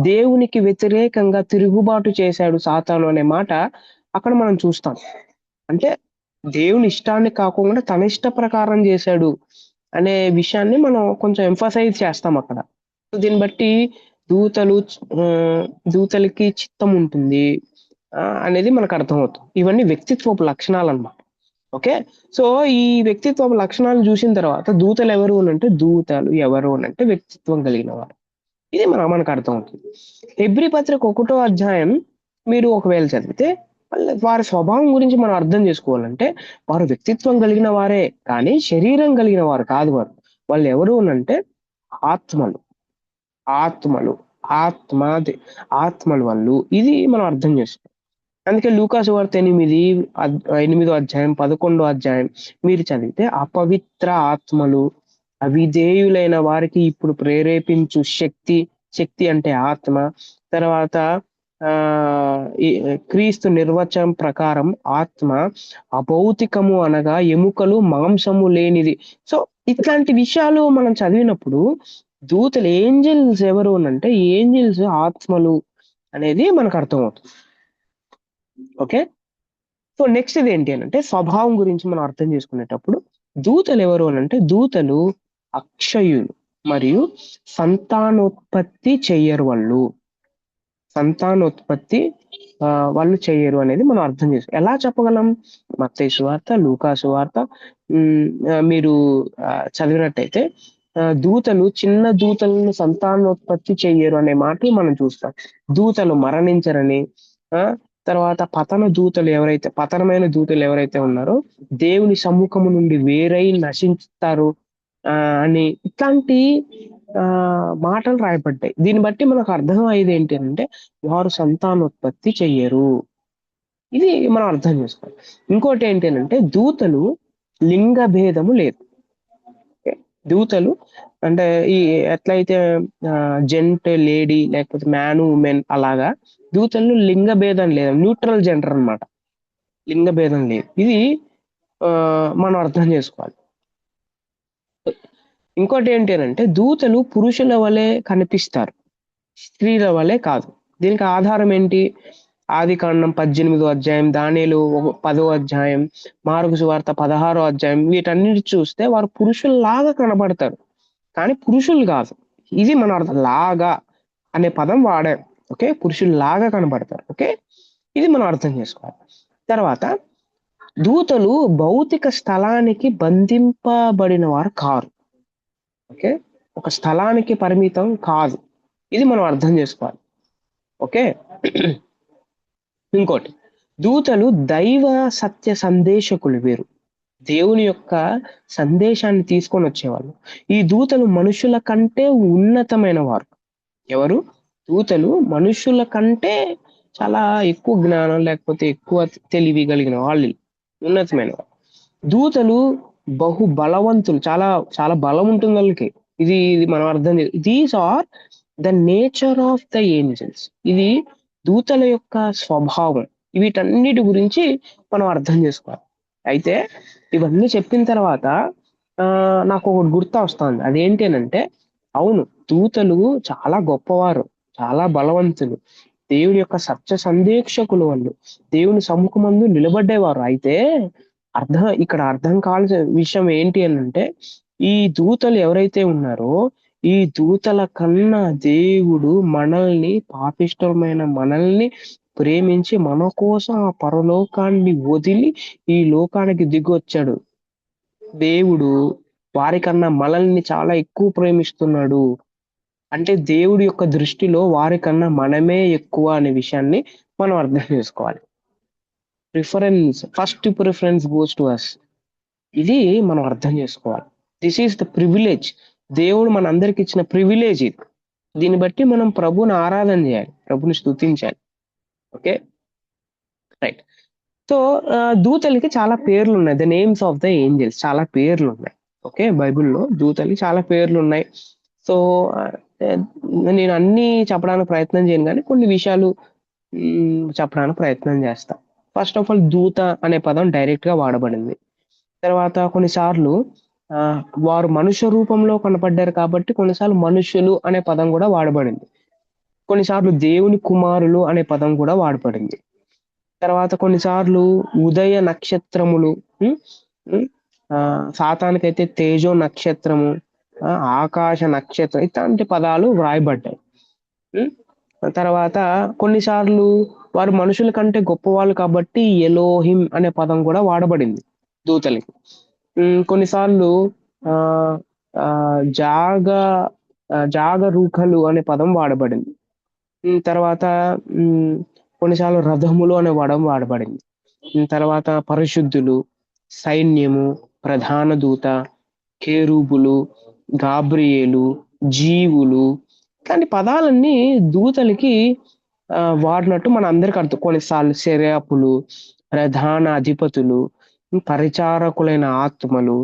దేవునికి వ్యతిరేకంగా తిరుగుబాటు చేశాడు సాతాను అనే మాట అక్కడ మనం చూస్తాం. అంటే దేవుని ఇష్టాన్ని కాకుండా తన ఇష్ట ప్రకారం చేశాడు అనే విషయాన్ని మనం కొంచెం ఎంఫసైజ్ చేస్తాం అక్కడ. దీన్ని బట్టి దూతలకి చిత్తం ఉంటుంది అనేది మనకు అర్థమవుతుంది. ఇవన్నీ వ్యక్తిత్వపు లక్షణాలు అన్నమాట. ఓకే. సో ఈ వ్యక్తిత్వపు లక్షణాలు చూసిన తర్వాత దూతలు ఎవరు అంటే, దూతలు ఎవరు అంటే వ్యక్తిత్వం కలిగిన వారు. ఇది మనకు అర్థమవుతుంది. హెబ్రీ పత్రిక 1 అధ్యాయం మీరు ఒకవేళ చదివితే వారి స్వభావం గురించి మనం అర్థం చేసుకోవాలంటే, వారు వ్యక్తిత్వం కలిగిన వారే కానీ శరీరం కలిగిన వారు కాదు. వాళ్ళు ఎవరు అంటే ఆత్మలు. ఆత్మలు వాళ్ళు. ఇది మనం అర్థం చేసుకోవాలి. అందుకే లూకా సువార్త 8 అధ్యాయం, 11 అధ్యాయం మీరు చదివితే, అపవిత్ర ఆత్మలు, అవిధేయులైన వారికి ఇప్పుడు ప్రేరేపించు శక్తి అంటే ఆత్మ. తర్వాత క్రీస్తు నిర్వచనం ప్రకారం ఆత్మ అభౌతికము అనగా ఎముకలు మాంసము లేనిది. సో ఇట్లాంటి విషయాలు మనం చదివినప్పుడు దూతలు ఏంజెల్స్ ఎవరు అంటే, ఏంజెల్స్ ఆత్మలు అనేది మనకు అర్థమవుతుంది. ఓకే. సో నెక్స్ట్ ఇది ఏంటి అంటే, స్వభావం గురించి మనం అర్థం చేసుకునేటప్పుడు దూతలు ఎవరు అంటే, దూతలు అక్షయులు మరియు సంతానోత్పత్తి చెయ్యరు. వాళ్ళు చెయ్యరు అనేది మనం అర్థం చేసుకో. ఎలా చెప్పగలం? మత్తయి సువార్త, లూకా సువార్త మీరు చదివినట్టయితే దూతలు చిన్న దూతలను సంతానోత్పత్తి చెయ్యరు అనే మాటలు మనం చూస్తాం. దూతలు మరణించరని, తర్వాత పతనమైన దూతలు ఎవరైతే ఉన్నారో దేవుని సమ్ముఖము నుండి వేరై నశించుతారు అని ఇట్లాంటి మాటలు రాయబడ్డాయి. దీన్ని బట్టి మనకు అర్థం అయ్యేది ఏంటి అంటే, వారు సంతానోత్పత్తి చెయ్యరు. ఇది మనం అర్థం చేసుకోవాలి. ఇంకోటి ఏంటి అంటే, దూతలు లింగ భేదము లేదు. దూతలు అంటే ఎట్లయితే జెంట్ లేడీ లేకపోతే మ్యాన్ ఉమెన్ అలాగా దూతలు లింగ భేదం లేదు. న్యూట్రల్ జెండర్ అన్నమాట. లింగ భేదం లేదు. ఇది మనం అర్థం చేసుకోవాలి. ఇంకోటి ఏంటి అంటే, దూతలు పురుషుల వలె కనిపిస్తారు, స్త్రీల వలె కాదు. దీనికి ఆధారం ఏంటి? ఆదికాండం 18 అధ్యాయం, దానియేలు 10 అధ్యాయం, మార్కు సువార్త 16 అధ్యాయం వీటన్నిటి చూస్తే వారు పురుషుల్లాగా కనబడతారు కానీ పురుషులు కాదు. ఇది మన అర్థం. లాగా అనే పదం వాడారు. ఓకే. పురుషుల్లాగా కనబడతారు. ఓకే. ఇది మనం అర్థం చేసుకోవాలి. తర్వాత దూతలు భౌతిక స్థలానికి బంధింపబడిన వారు కారు. ఓకే. ఒక స్థలానికి పరిమితం కాదు. ఇది మనం అర్థం చేసుకోవాలి. ఓకే. ఇంకోటి, దూతలు దైవ సత్య సందేశకులు వీరు. దేవుని యొక్క సందేశాన్ని తీసుకొని వచ్చేవాళ్ళు. ఈ దూతలు మనుషుల కంటే ఉన్నతమైన వారు. ఎవరు? దూతలు మనుషుల కంటే చాలా ఎక్కువ జ్ఞానం లేకపోతే ఎక్కువ తెలివి కలిగిన వాళ్ళు, ఉన్నతమైన వాళ్ళు. దూతలు బహు బలవంతులు. చాలా చాలా బలం ఉంటుంది వాళ్ళకి. ఇది మనం అర్థం these are the nature of the angels. ఇది దూతల యొక్క స్వభావం. వీటన్నిటి గురించి మనం అర్థం చేసుకోవాలి. అయితే ఇవన్నీ చెప్పిన తర్వాత నాకు ఒకటి గుర్తు వస్తుంది. అదేంటి అంటే, అవును, దూతలు చాలా గొప్పవారు, చాలా బలవంతులు, దేవుని యొక్క సత్య సందేక్షకులు వాళ్ళు, దేవుని సముఖమందు నిలబడ్డేవారు. అయితే ఇక్కడ అర్థం కావాల్సిన విషయం ఏంటి అంటే, ఈ దూతలు ఎవరైతే ఉన్నారో ఈ దూతల కన్నా దేవుడు మనల్ని, పాపిష్టమైన మనల్ని ప్రేమించి మన కోసం ఆ పరలోకాన్ని వదిలి ఈ లోకానికి దిగొచ్చాడు. దేవుడు వారికన్నా మనల్ని చాలా ఎక్కువ ప్రేమిస్తున్నాడు. అంటే దేవుడి యొక్క దృష్టిలో వారికన్నా మనమే ఎక్కువ అనే విషయాన్ని మనం అర్థం చేసుకోవాలి. First preference goes to us. ఇది మనం అర్థం చేసుకోవాలి. This is the privilege. దేవుడు మన అందరికి ఇచ్చిన ప్రివిలేజ్ ఇది. దీన్ని బట్టి మనం ప్రభుని ఆరాధన చేయాలి, ప్రభుని స్తుతించాలి. Okay, right. సో దూతలకి చాలా పేర్లు ఉన్నాయి. The names of the angels, చాలా పేర్లు ఉన్నాయి. ఓకే, బైబిల్లో దూతలకి చాలా పేర్లు ఉన్నాయి. సో నేను అన్ని చెప్పడానికి ప్రయత్నం చేయను, కానీ కొన్ని విషయాలు చెప్పడానికి ప్రయత్నం చేస్తా. ఫస్ట్ ఆఫ్ ఆల్, దూత అనే పదం డైరెక్ట్ గా వాడబడింది. తర్వాత కొన్నిసార్లు వారు మనుష్య రూపంలో కనపడ్డారు కాబట్టి కొన్నిసార్లు మనుషులు అనే పదం కూడా వాడబడింది. కొన్నిసార్లు దేవుని కుమారులు అనే పదం కూడా వాడబడింది. తర్వాత కొన్నిసార్లు ఉదయ నక్షత్రములు, సాతానికైతే తేజో నక్షత్రము, ఆకాశ నక్షత్రం, ఇట్లాంటి పదాలు వ్రాయబడ్డాయి. తర్వాత కొన్నిసార్లు వారు మనుషుల కంటే గొప్పవాళ్ళు కాబట్టి ఎలోహిం అనే పదం కూడా వాడబడింది దూతలకి. కొన్నిసార్లు జాగరూకలు అనే పదం వాడబడింది. తర్వాత కొన్నిసార్లు రథములు అనే పదం వాడబడింది. తర్వాత పరిశుద్ధులు, సైన్యము, ప్రధాన దూత, కేరూబులు, గాబ్రియేలు, జీవులు, ఇట్లాంటి పదాలన్నీ దూతలకి వాడినట్టు మన అందరికి అర్థం. కొన్నిసార్లు శరాపులు, ప్రధాన అధిపతులు, పరిచారకులైన ఆత్మలు,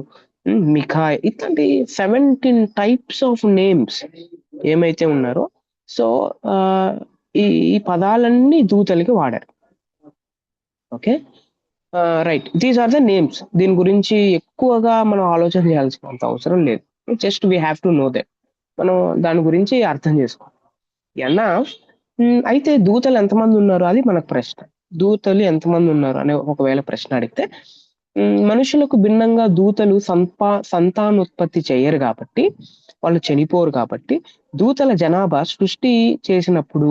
మిఖాయ్, ఇట్లాంటి 17 టైప్స్ ఆఫ్ నేమ్స్ ఏమైతే ఉన్నారో, సో ఈ పదాలన్నీ దూతలకి వాడారు. Okay, right. These are the names. దీని గురించి ఎక్కువగా మనం ఆలోచన చేయాల్సినంత అవసరం లేదు. Just we have to know that. మనం దాని గురించి అర్థం చేసుకోవాలి. అయితే దూతలు ఎంతమంది ఉన్నారు అది మనకు ప్రశ్న. దూతలు ఎంతమంది ఉన్నారు అనే ఒకవేళ ప్రశ్న అడిగితే, మనుషులకు భిన్నంగా దూతలు సంతానోత్పత్తి చేయరు కాబట్టి, వాళ్ళు చనిపోరు కాబట్టి, దూతల జనాభా సృష్టి చేసినప్పుడు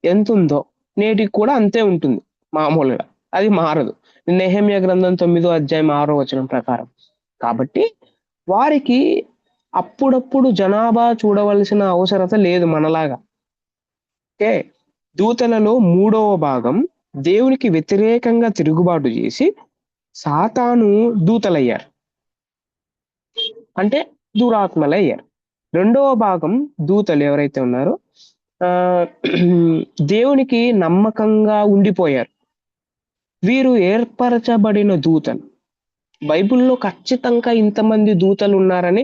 ఎంత ఉందో నేటికి కూడా అంతే ఉంటుంది మామూలుగా. అది మారదు. నెహెమ్యా గ్రంథం 9వ అధ్యాయం 6వ వచనం ప్రకారం. కాబట్టి వారికి అప్పుడప్పుడు జనాభా చూడవలసిన అవసరత లేదు మనలాగా. ఓకే, దూతలలో 3వ భాగం దేవునికి వ్యతిరేకంగా తిరుగుబాటు చేసి సాతాను దూతలయ్యారు, అంటే దురాత్మలయ్యారు. 2వ భాగం దూతలు ఎవరైతే ఉన్నారో దేవునికి నమ్మకంగా ఉండిపోయారు. వీరు ఏర్పరచబడిన దూతలు. బైబిల్లో ఖచ్చితంగా ఇంతమంది దూతలు ఉన్నారని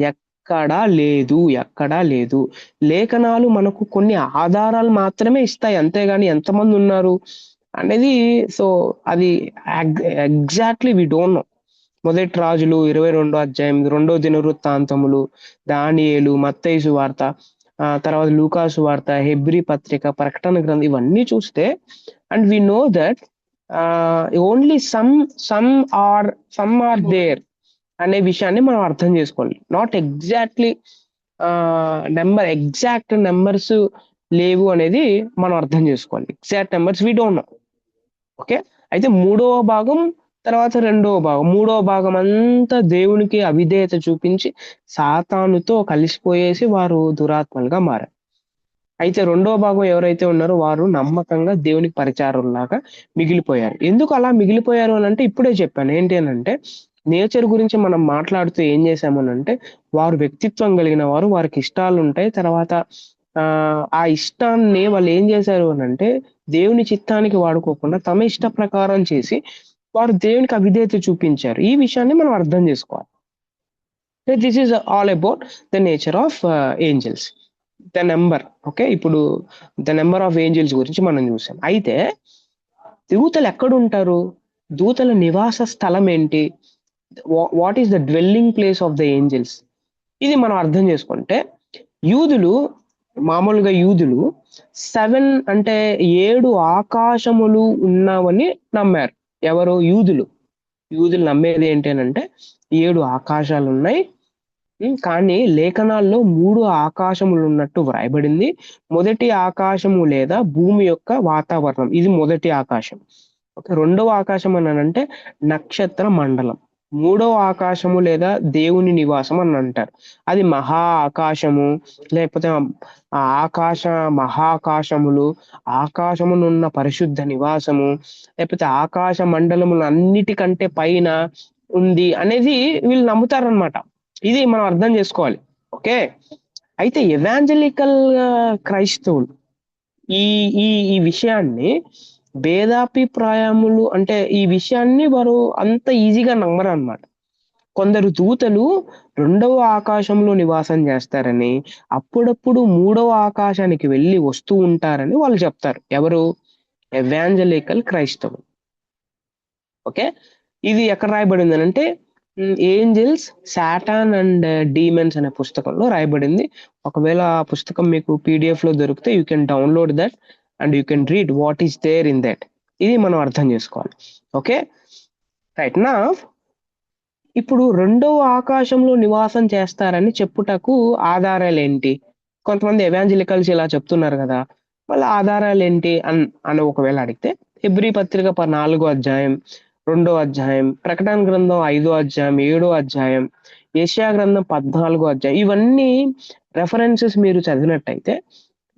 ఎక్కడా లేదు. లేఖనాలు మనకు కొన్ని ఆధారాలు మాత్రమే ఇస్తాయి, అంతేగాని ఎంతమంది ఉన్నారు అనేది సో అది ఎగ్జాక్ట్లీ వి డోంట్ నో. మొదటి రాజులు 22వ అధ్యాయం, 2వ దినవృత్తాంతములు, దానియేలు, మత్తయి సువార్త, తర్వాత లూకా సువార్త, హెబ్రీ పత్రిక, ప్రకటన గ్రంథం, ఇవన్నీ చూస్తే and we know that only some are there అనే విషయాన్ని మనం అర్థం చేసుకోవాలి. నాట్ ఎగ్జాక్ట్లీ ఎగ్జాక్ట్ నెంబర్స్ లేవు అనేది మనం అర్థం చేసుకోవాలి. Exact numbers we don't know. Okay, అయితే 3వ భాగం తర్వాత 2వ భాగం, 3వ భాగం అంతా దేవునికి అవిధేయత చూపించి సాతానుతో కలిసిపోయేసి వారు దురాత్మలుగా మారారు. అయితే రెండవ భాగం ఎవరైతే ఉన్నారో వారు నమ్మకంగా దేవునికి పరిచారుల్లాగా మిగిలిపోయారు. ఎందుకు అలా మిగిలిపోయారు అనంటే ఇప్పుడే చెప్పాను. ఏంటి అనంటే నేచర్ గురించి మనం మాట్లాడుతూ ఏం చేశాము అనంటే వారు వ్యక్తిత్వం కలిగిన వారు, వారికి ఇష్టాలుంటాయి. తర్వాత ఆ ఇష్టాన్ని వాళ్ళు ఏం చేశారు అనంటే దేవుని చిత్తానికి వాడుకోకుండా తమ ఇష్ట ప్రకారం చేసి వారు దేవునికి అవిధేయత చూపించారు. ఈ విషయాన్ని మనం అర్థం చేసుకోవాలి. This is all about the nature of angels. The number okay. ఇప్పుడు ద నెంబర్ ఆఫ్ ఏంజెల్స్ గురించి మనం చూసాం. అయితే దూతలు ఎక్కడుంటారు? దూతల నివాస స్థలం ఏంటి? What is the dwelling place of the angels? ఇది మనం అర్థం చేసుకుంటే యూదులు 7 అంటే 7 ఆకాశములు ఉన్నావని నమ్మారు. ఎవరు? యూదులు నమ్మేది ఏంటి అనంటే 7 ఆకాశాలు ఉన్నాయి. కానీ లేఖనాల్లో 3 ఆకాశములు ఉన్నట్టు వ్రాయబడింది. మొదటి ఆకాశము లేదా భూమి యొక్క వాతావరణం, ఇది మొదటి ఆకాశం. ఓకే. రెండవ ఆకాశం అనంటే నక్షత్ర మండలం. మూడవ ఆకాశము లేదా దేవుని నివాసం అని అంటారు. అది మహా ఆకాశము, లేకపోతే ఆకాశ మహాకాశములు, ఆకాశమునున్న పరిశుద్ధ నివాసము, లేకపోతే ఆకాశ మండలములు అన్నిటికంటే పైన ఉంది అనేది వీళ్ళు నమ్ముతారనమాట. ఇది మనం అర్థం చేసుకోవాలి. ఓకే. అయితే ఎవాంజలికల్ క్రైస్తవులు ఈ ఈ ఈ విషయాన్ని భేదాభిప్రాయములు అంటే ఈ విషయాన్ని వారు అంత ఈజీగా నమ్మరు అన్నమాట. కొందరు దూతలు రెండవ ఆకాశంలో నివాసం చేస్తారని, అప్పుడప్పుడు మూడవ ఆకాశానికి వెళ్ళి వస్తూ ఉంటారని వాళ్ళు చెప్తారు. ఎవరు? ఎవాంజలికల్ క్రైస్తవులు. ఓకే. ఇది ఎక్కడ రాయబడింది అంటే ఏంజెల్స్, సాటాన్ అండ్ డీమన్స్ అనే పుస్తకంలో రాయబడింది. ఒకవేళ ఆ పుస్తకం మీకు పీడిఎఫ్ లో దొరికితే you can download that and you can read what is there in that. ఇది మనం అర్థం చేసుకోవాలి. ఓకే. రైట్ నా ఇప్పుడు రెండవ ఆకాశంలో నివాసం చేస్తారని చెప్పుటకు ఆధారాలు ఏంటి? కొంతమంది ఎవాంజలికల్స్ ఇలా చెప్తున్నారు కదా, వాళ్ళ ఆధారాలు ఏంటి అని ఒకవేళ అడిగితే హెబ్రీ పత్రిక 4వ అధ్యాయం, 2వ అధ్యాయం, ప్రకటన గ్రంథం 5వ అధ్యాయం, 7వ అధ్యాయం, యెషయా గ్రంథం 14వ అధ్యాయం, ఇవన్నీ రెఫరెన్సెస్ మీరు చదివినట్టయితే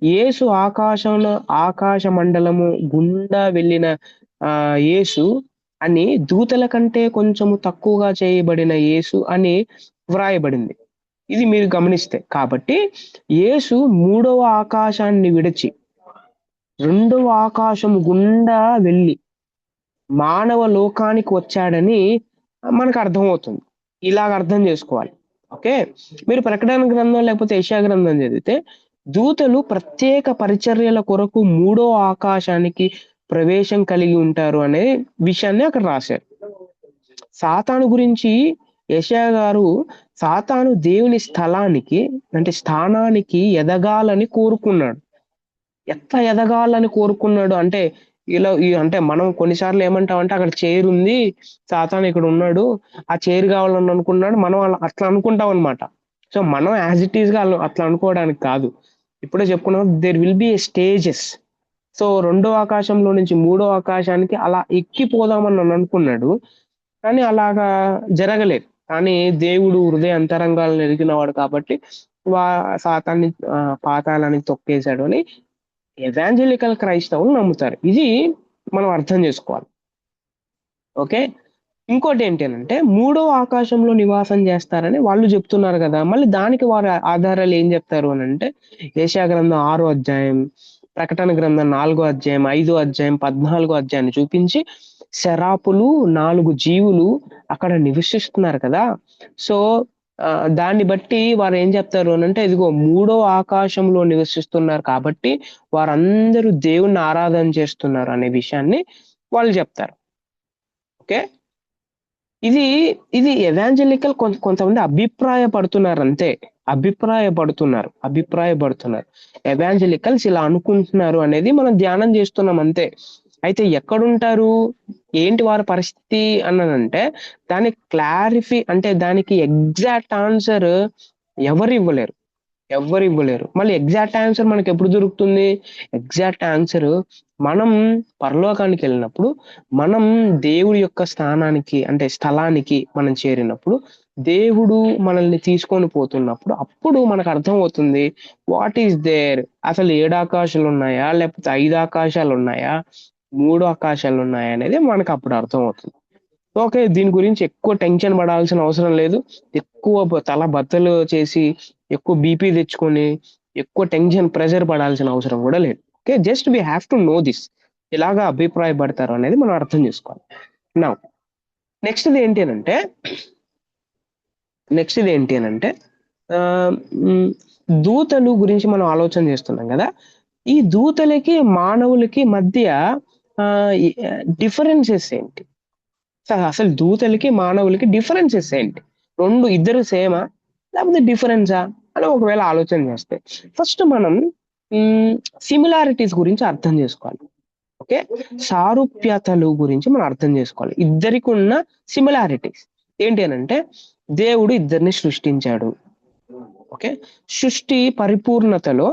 యేసు ఆకాశ మండలము గుండా వెళ్ళిన యేసు అని దూతల కంటే కొంచెము తక్కువగా చేయబడిన యేసు అని వ్రాయబడింది. ఇది మీరు గమనిస్తే. కాబట్టి యేసు మూడవ ఆకాశాన్ని విడిచి రెండవ ఆకాశం గుండా వెళ్ళి మానవ లోకానికి వచ్చాడని మనకు అర్థమవుతుంది. ఇలాగ అర్థం చేసుకోవాలి. ఓకే. మీరు ప్రకటన గ్రంథం లేకపోతే యెషయా గ్రంథం చదివితే దూతలు ప్రత్యేక పరిచర్యల కొరకు మూడో ఆకాశానికి ప్రవేశం కలిగి ఉంటారు అనే విషయాన్ని అక్కడ రాశారు. సాతాను గురించి యెషయా గారు సాతాను దేవుని స్థానానికి ఎదగాలని కోరుకున్నాడు. ఎట్లా ఎదగాలని కోరుకున్నాడు అంటే అంటే మనం కొన్నిసార్లు ఏమంటామంటే అక్కడ చైర్ ఉంది, సాతాను ఇక్కడ ఉన్నాడు, ఆ చైర్ కావాలని అనుకున్నాడు, మనం అట్లా అనుకుంటాం అనమాట. సో మనం యాజ్ ఇట్ ఈస్ గా అట్లా అనుకోవడానికి కాదు. ఇప్పుడే చెప్పుకున్నాం, there will be a stages. So రెండో ఆకాశంలో నుంచి మూడో ఆకాశానికి అలా ఎక్కిపోదామని నన్ను అనుకున్నాడు, కానీ అలాగా జరగలేదు. కానీ దేవుడు హృదయ అంతరంగాలను ఎరిగినవాడు కాబట్టి సాతాన్ని పాతాళానికి తొక్కేశాడు అని ఎవాంజలికల్ క్రైస్తవులు నమ్ముతారు. ఇది మనం అర్థం చేసుకోవాలి. ఓకే. ఇంకోటి ఏంటి అంటే మూడో ఆకాశంలో నివాసం చేస్తారని వాళ్ళు చెప్తున్నారు కదా, మళ్ళీ దానికి వారి ఆధారాలు ఏం చెప్తారు అని అంటే యెషయా గ్రంథం 6వ అధ్యాయం, ప్రకటన గ్రంథం 4వ అధ్యాయం, 5వ అధ్యాయం, 14వ అధ్యాయాన్ని చూపించి శరాపులు 4 జీవులు అక్కడ నివసిస్తున్నారు కదా. సో దాన్ని బట్టి వారు ఏం చెప్తారు అని అంటే ఇదిగో మూడో ఆకాశంలో నివసిస్తున్నారు కాబట్టి వారందరూ దేవుణ్ణి ఆరాధన చేస్తున్నారు అనే విషయాన్ని వాళ్ళు చెప్తారు. ఓకే. ఇది ఎవాంజలికల్ కొంతమంది అభిప్రాయపడుతున్నారు అంతే. అభిప్రాయపడుతున్నారు. ఎవాంజలికల్స్ ఇలా అనుకుంటున్నారు అనేది మనం ధ్యానం చేస్తున్నాం అంతే. అయితే ఎక్కడుంటారు, ఏంటి వారి పరిస్థితి అన్నానంటే దానికి దానికి ఎగ్జాక్ట్ ఆన్సర్ ఎవరు ఇవ్వలేరు. మళ్ళీ ఎగ్జాక్ట్ ఆన్సర్ మనకి ఎప్పుడు దొరుకుతుంది? ఎగ్జాక్ట్ ఆన్సర్ మనం పరలోకానికి వెళ్ళినప్పుడు, మనం దేవుడి యొక్క స్థలానికి మనం చేరినప్పుడు దేవుడు మనల్ని తీసుకొని పోతున్నప్పుడు అప్పుడు మనకు అర్థమవుతుంది వాట్ ఈస్ దేర్. అసలు 7 ఆకాశాలు ఉన్నాయా? లేకపోతే 5 ఆకాశాలు ఉన్నాయా? 3 ఆకాశాలు ఉన్నాయా? అనేది మనకు అప్పుడు అర్థమవుతుంది. ఓకే. దీని గురించి ఎక్కువ టెన్షన్ పడాల్సిన అవసరం లేదు. ఎక్కువ తల బద్దలు చేసి, ఎక్కువ బీపీ తెచ్చుకొని, ఎక్కువ టెన్షన్, ప్రెషర్ పడాల్సిన అవసరం కూడా లేదు. Okay. Just we have to know this. ఎలాగా అభిప్రాయపడతారు అనేది మనం అర్థం చేసుకోవాలి. నౌ నెక్స్ట్‌ది ఏంటి అనంటే నెక్స్ట్‌ది ఏంటి అనంటే ఆహ్, హ్మ్. దూతలు గురించి మనం ఆలోచన చేస్తున్నాం గదా! ఈ దూతలకి, మానవులకి మధ్య డిఫరెన్సెస్ ఏంటి? అసలు దూతలకి, మానవులకి డిఫరెన్సెస్ ఏంటి? ఇద్దరు సేమా? లేకపోతే డిఫరెన్సా? అని ఒకవేళ ఆలోచన చేస్తే, ఫస్ట్ మనం హ్మ్, సిమిలారిటీస్ గురించి అర్థం జేసుకోవాలి. ఓకే. సారూప్యతలు గురించి మనం అర్థం జేసుకోవాలి. ఇద్దరికున్న సిమిలారిటీస్ ఏంటి అనంటే, దేవుడు ఇద్దరిని సృష్టించాడు. ఓకే. సృష్టి పరిపూర్ణతలో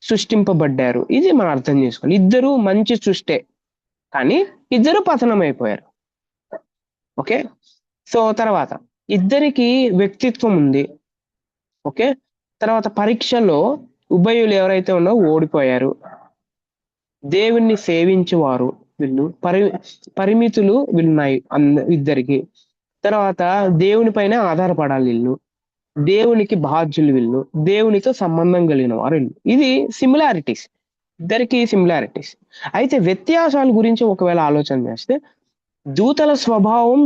సృష్టింపబడ్డారు. ఇది మనం అర్థం జేసుకోవాలి. ఇద్దరు మంచి సృష్టే. కానీ ఇద్దరు పతనమైపోయారు. ఓకే. సో, తర్వాత ఇద్దరికీ వ్యక్తిత్వం ఉంది. ఓకే. తర్వాత పరీక్షలో ఉభయులు ఎవరైతే ఉన్నారో ఓడిపోయారు. దేవుణ్ణి సేవించువారు వీళ్ళు. పరిమితులు వీళ్ళున్నాయి ఇద్దరికి. తర్వాత దేవుని పైనే ఆధారపడాలి ఈళ్ళు. దేవునికి బాధ్యులు వీళ్ళు. దేవునితో సంబంధం కలిగిన వారు వీళ్ళు. ఇది సిమిలారిటీస్. ఇద్దరికీ సిమిలారిటీస్. అయితే వ్యత్యాసాల గురించి ఒకవేళ ఆలోచన చేస్తే దూతల స్వభావం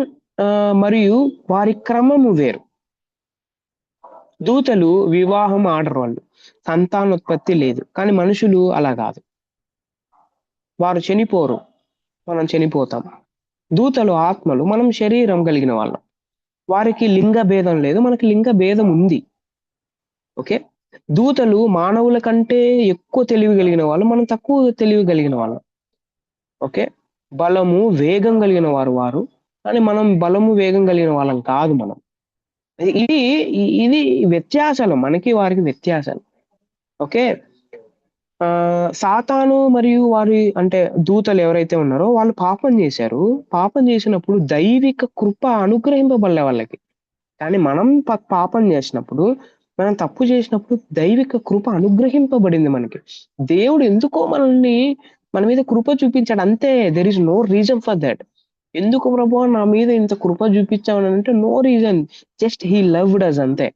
మరియు వారి క్రమము వేరు. దూతలు వివాహం ఆడరు వాళ్ళు. సంతానోత్పత్తి లేదు. కానీ మనుషులు అలా గాదు. వారు చనిపోరు. మనం చనిపోతాం. దూతలు ఆత్మలు. మనం శరీరం కలిగిన వాళ్ళం. వారికి లింగ భేదం లేదు. మనకి లింగ భేదం ఉంది. ఓకే. దూతలు మానవుల కంటే ఎక్కువ తెలివి కలిగిన వాళ్ళు. మనం తక్కువ తెలివి కలిగిన వాళ్ళం. ఓకే. బలము, వేగం కలిగిన వారు. కానీ మనం బలము, వేగం కలిగిన వాళ్ళం కాదు మనం. ఇది ఇది వ్యత్యాసాలు. మనకి వారికి వ్యత్యాసాలు. ఓకే. సాతాను మరియు అంటే దూతలు ఎవరైతే ఉన్నారో వాళ్ళు పాపం చేశారు. పాపం చేసినప్పుడు దైవిక కృప అనుగ్రహింపబడలే వాళ్ళకి. కానీ మనం పాపం చేసినప్పుడు, మనం తప్పు చేసినప్పుడు దైవిక కృప అనుగ్రహింపబడింది మనకి. దేవుడు ఎందుకో మనల్ని మన మీద కృప చూపించాడు అంతే. There is no reason for that. ఎందుకు ప్రభువా నా మీద ఇంత కృప చూపించావు అనంటే no reason. Just he loved us అంతే.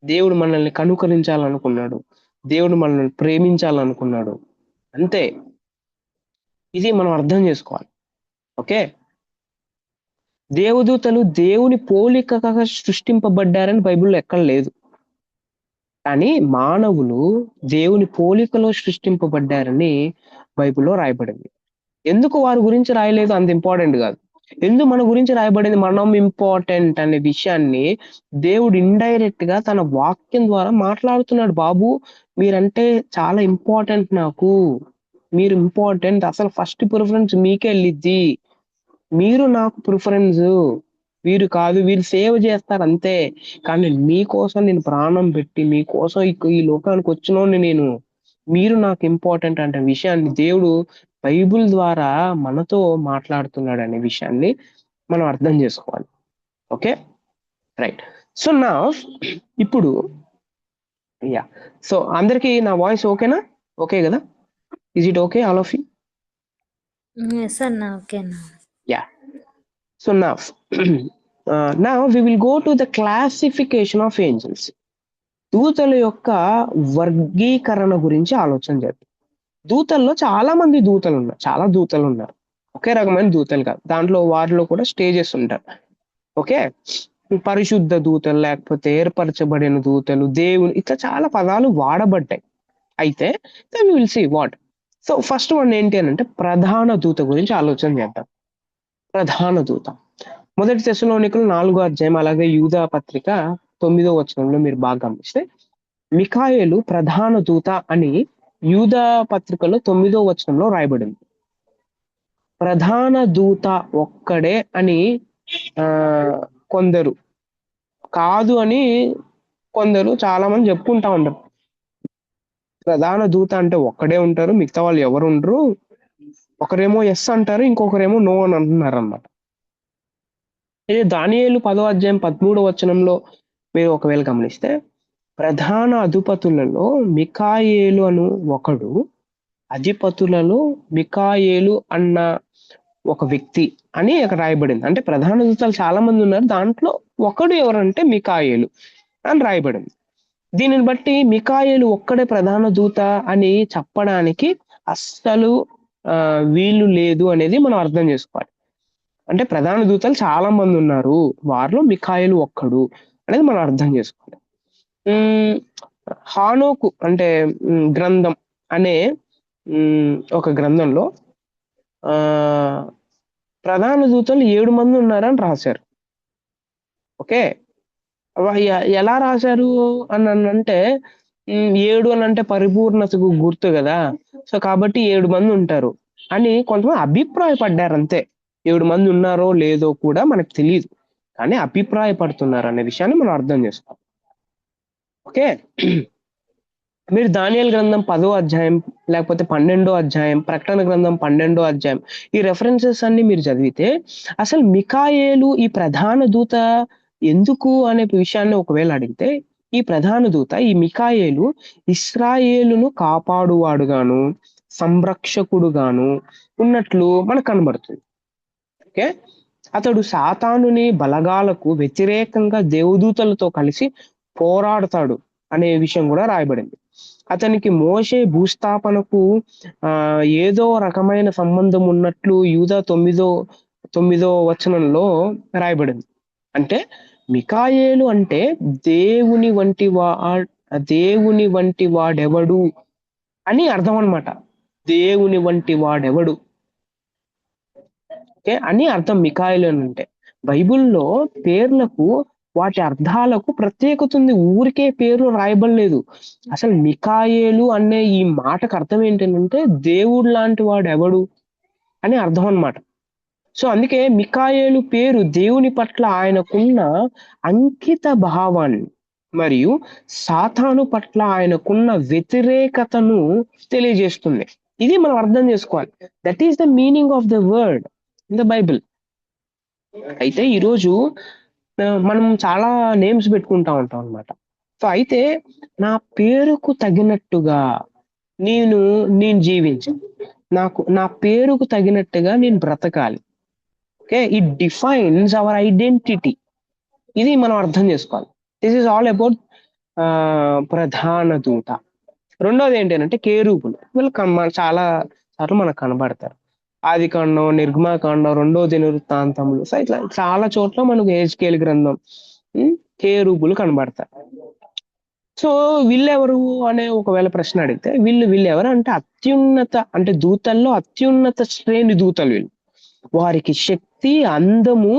దేవుడు మనల్ని కనుకరించాలనుకున్నాడు. దేవుడు మనల్ని ప్రేమించాలనుకున్నాడు. అంతే. ఇది మనం అర్థం చేసుకోవాలి. ఓకే. దేవదూతలు దేవుని పోలికగా సృష్టింపబడ్డారని బైబిల్‌లో ఎక్కడ లేదు. కానీ మానవులు దేవుని పోలికలో సృష్టింపబడ్డారని బైబిల్‌లో రాయబడింది. ఎందుకు వారి గురించి రాయలేదు అంత ఇంపార్టెంట్ గాదు. ఎందుకు మన గురించి రాయబడింది మనం ఇంపార్టెంట్ అనే విషయాన్ని దేవుడు ఇండైరెక్ట్‌గా తన వాక్యం ద్వారా మాట్లాడుతున్నాడు. బాబు మీరంటే చాలా ఇంపార్టెంట్ నాకు. మీరు ఇంపార్టెంట్. అసలు ఫస్ట్ ప్రిఫరెన్స్ మీకే ఎళ్ళిద్ది. మీరు నాకు ప్రిఫరెన్సు. వీరు కాదు. వీరు సేవ చేస్తారు అంతే. కానీ మీకోసం నేను ప్రాణం పెట్టి మీకోసం ఈ లోకానికొచ్చినోడిని నేను. మీరు నాకు ఇంపార్టెంట్ అంటే విషయాన్ని దేవుడు బైబిల్ ద్వారా మనతో మాట్లాడుతున్నాడనే విషయాన్ని మనం అర్థం చేసుకోవాలి. ఓకే. రైట్. సో, నౌ ఇప్పుడు యాహ్! సో, అందరికి నా వాయిస్ ఓకేనా? ఓకే గదా! Is it okay all of you? Yes అన్న. ఓకే అన్న. Yeah! So, now we will go to the classification of angels. దూతల యొక్క వర్గీకరణ గురించి ఆలోచన చేద్దాం. దూతల్లో చాలా మంది దూతలున్నారు. చాలా దూతలున్నారు. ఒకే రకమైన దూతలు కాదు. వారిలో కూడా స్టేజెస్ ఉంటాయి. ఓకే. పరిశుద్ధ దూతలు, లేకపోతే ఏర్పరచబడిన దూతలు, దేవుని ఇట్లా చాలా పదాలు వాడబడ్డాయి. అయితే we will see what. So, first one ఏంటి అనంటే ప్రధాన దూత గురించి ఆలోచన చేద్దాం. ప్రధాన దూత. మొదటి తెస్సలోనికలు 4 అధ్యాయం అలాగే యూదా పత్రిక 9 వచనంలో మీరు బాగా గమనిస్తే మిఖాయేలు ప్రధాన దూత అని యూదా పత్రికలో 9 వచనంలో రాయబడింది. ప్రధాన దూత ఒక్కడే అని కొందరు, కాదు అని కొందరు చాలా మంది చెప్పుకుంటా ఉంటారు. ప్రధాన దూత అంటే ఒక్కడే ఉంటారు. మిగతా వాళ్ళు ఎవరు ఉండరు. ఒకరేమో ఎస్ అంటారు. ఇంకొకరేమో నో అని అంటున్నారన్నమాట. ఇది దానియేలు 10వ అధ్యాయం 13వ వచనంలో మీరు ఒకవేళ గమనిస్తే, ప్రధాన అధిపతులలో మికాయేలు అను ఒకడు, అధిపతులలో మికాయేలు అన్న ఒక వ్యక్తి అని అక్కడ రాయబడింది. అంటే ప్రధాన దూతలు చాలా మంది ఉన్నారు. దాంట్లో ఒకడు ఎవరంటే మికాయేలు అని రాయబడింది. దీనిని బట్టి మికాయేలు ఒక్కడే ప్రధాన దూత అని చెప్పడానికి అస్సలు వీలు లేదు అనేది మనం అర్థం చేసుకోవాలి. అంటే ప్రధాన దూతలు చాలా మంది ఉన్నారు. వారిలో మికాయేలు ఒక్కడు అనేది మనం అర్థం చేసుకోవాలి. హానోకు అంటే గ్రంథం అనే ఒక గ్రంథంలో ప్రధాన దూతలు 7 మంది ఉన్నారని రాశారు. ఓకే, ఎలా రాశారు అని అంటే 7 అని అంటే పరిపూర్ణతకు గుర్తు కదా. సో కాబట్టి 7 మంది ఉంటారు అని కొంతమంది అభిప్రాయపడ్డారు అంతే. 7 మంది ఉన్నారో లేదో కూడా మనకు తెలియదు, కానీ అభిప్రాయపడుతున్నారు అనే విషయాన్ని మనం అర్థం చేసుకోవాలి. ఓకే, మీరు దానియేలు గ్రంథం 10వ అధ్యాయం లేకపోతే 12వ అధ్యాయం, ప్రకటన గ్రంథం 12వ అధ్యాయం, ఈ రెఫరెన్సెస్ అన్ని మీరు చదివితే అసలు మికాయేలు ఈ ప్రధాన దూత ఎందుకు అనే విషయాన్ని ఒకవేళ అడిగితే, ఈ ప్రధాన దూత ఈ మికాయేలు ఇశ్రాయేలును కాపాడువాడుగాను సంరక్షకుడుగాను ఉన్నట్లు మనకు కనబడుతుంది. ఓకే, అతడు సాతానుని బలగాలకు వ్యతిరేకంగా దేవదూతలతో కలిసి పోరాడతాడు అనే విషయం కూడా రాయబడింది. అతనికి మోషే భూస్థాపనకు ఏదో రకమైన సంబంధం ఉన్నట్లు యూదా 9వ వచనంలో రాయబడింది. అంటే మికాయేలు అంటే దేవుని వంటి వాడెవడు అని అర్థం అన్నమాట. దేవుని వంటి వాడెవడు అని అర్థం మికాయేలు అని అంటే. బైబిల్లో పేర్లకు వాటి అర్థాలకు ప్రత్యేకత ఉంది. ఊరికే పేర్లు రాయబడలేదు. అసలు మికాయేలు అనే ఈ మాటకు అర్థం ఏంటంటే దేవుడు లాంటి వాడు ఎవడు అని అర్థం అన్నమాట. సో అందుకే మికాయేలు పేరు దేవుని పట్ల ఆయనకున్న అంకిత భావాన్ని మరియు సాతాను పట్ల ఆయనకున్న వ్యతిరేకతను తెలియజేస్తుంది. ఇది మనం అర్థం చేసుకోవాలి. That is the meaning of the word in the Bible. అయితే ఈరోజు మనం చాలా నేమ్స్ పెట్టుకుంటా ఉంటాం అన్నమాట. సో అయితే నా పేరుకు తగినట్టుగా నేను జీవించాలి, నా పేరుకు తగినట్టుగా నేను బ్రతకాలి. Okay, it defines our identity. ఇది మనం అర్థం చేసుకోవాలి. దిస్ ఈస్ ఆల్ అబౌట్ ప్రధాన దూత. రెండోది ఏంటంటే కేరూబులు. వీళ్ళు చాలా సార్లు మనకు కనబడతారు. ఆదికాండం, నిర్గమాకాండం, 2వ దినవృత్తాంతములు, సో ఇట్లా చాలా చోట్ల మనకు హెజ్కేలు గ్రంథం కేరూబులు కనబడతారు. సో వీళ్ళెవరు అనే ఒకవేళ ప్రశ్న అడిగితే వీళ్ళు ఎవరు అంటే అత్యున్నత, అంటే దూతల్లో అత్యున్నత శ్రేణి దూతలు వీళ్ళు. వారికి శక్తి, అందము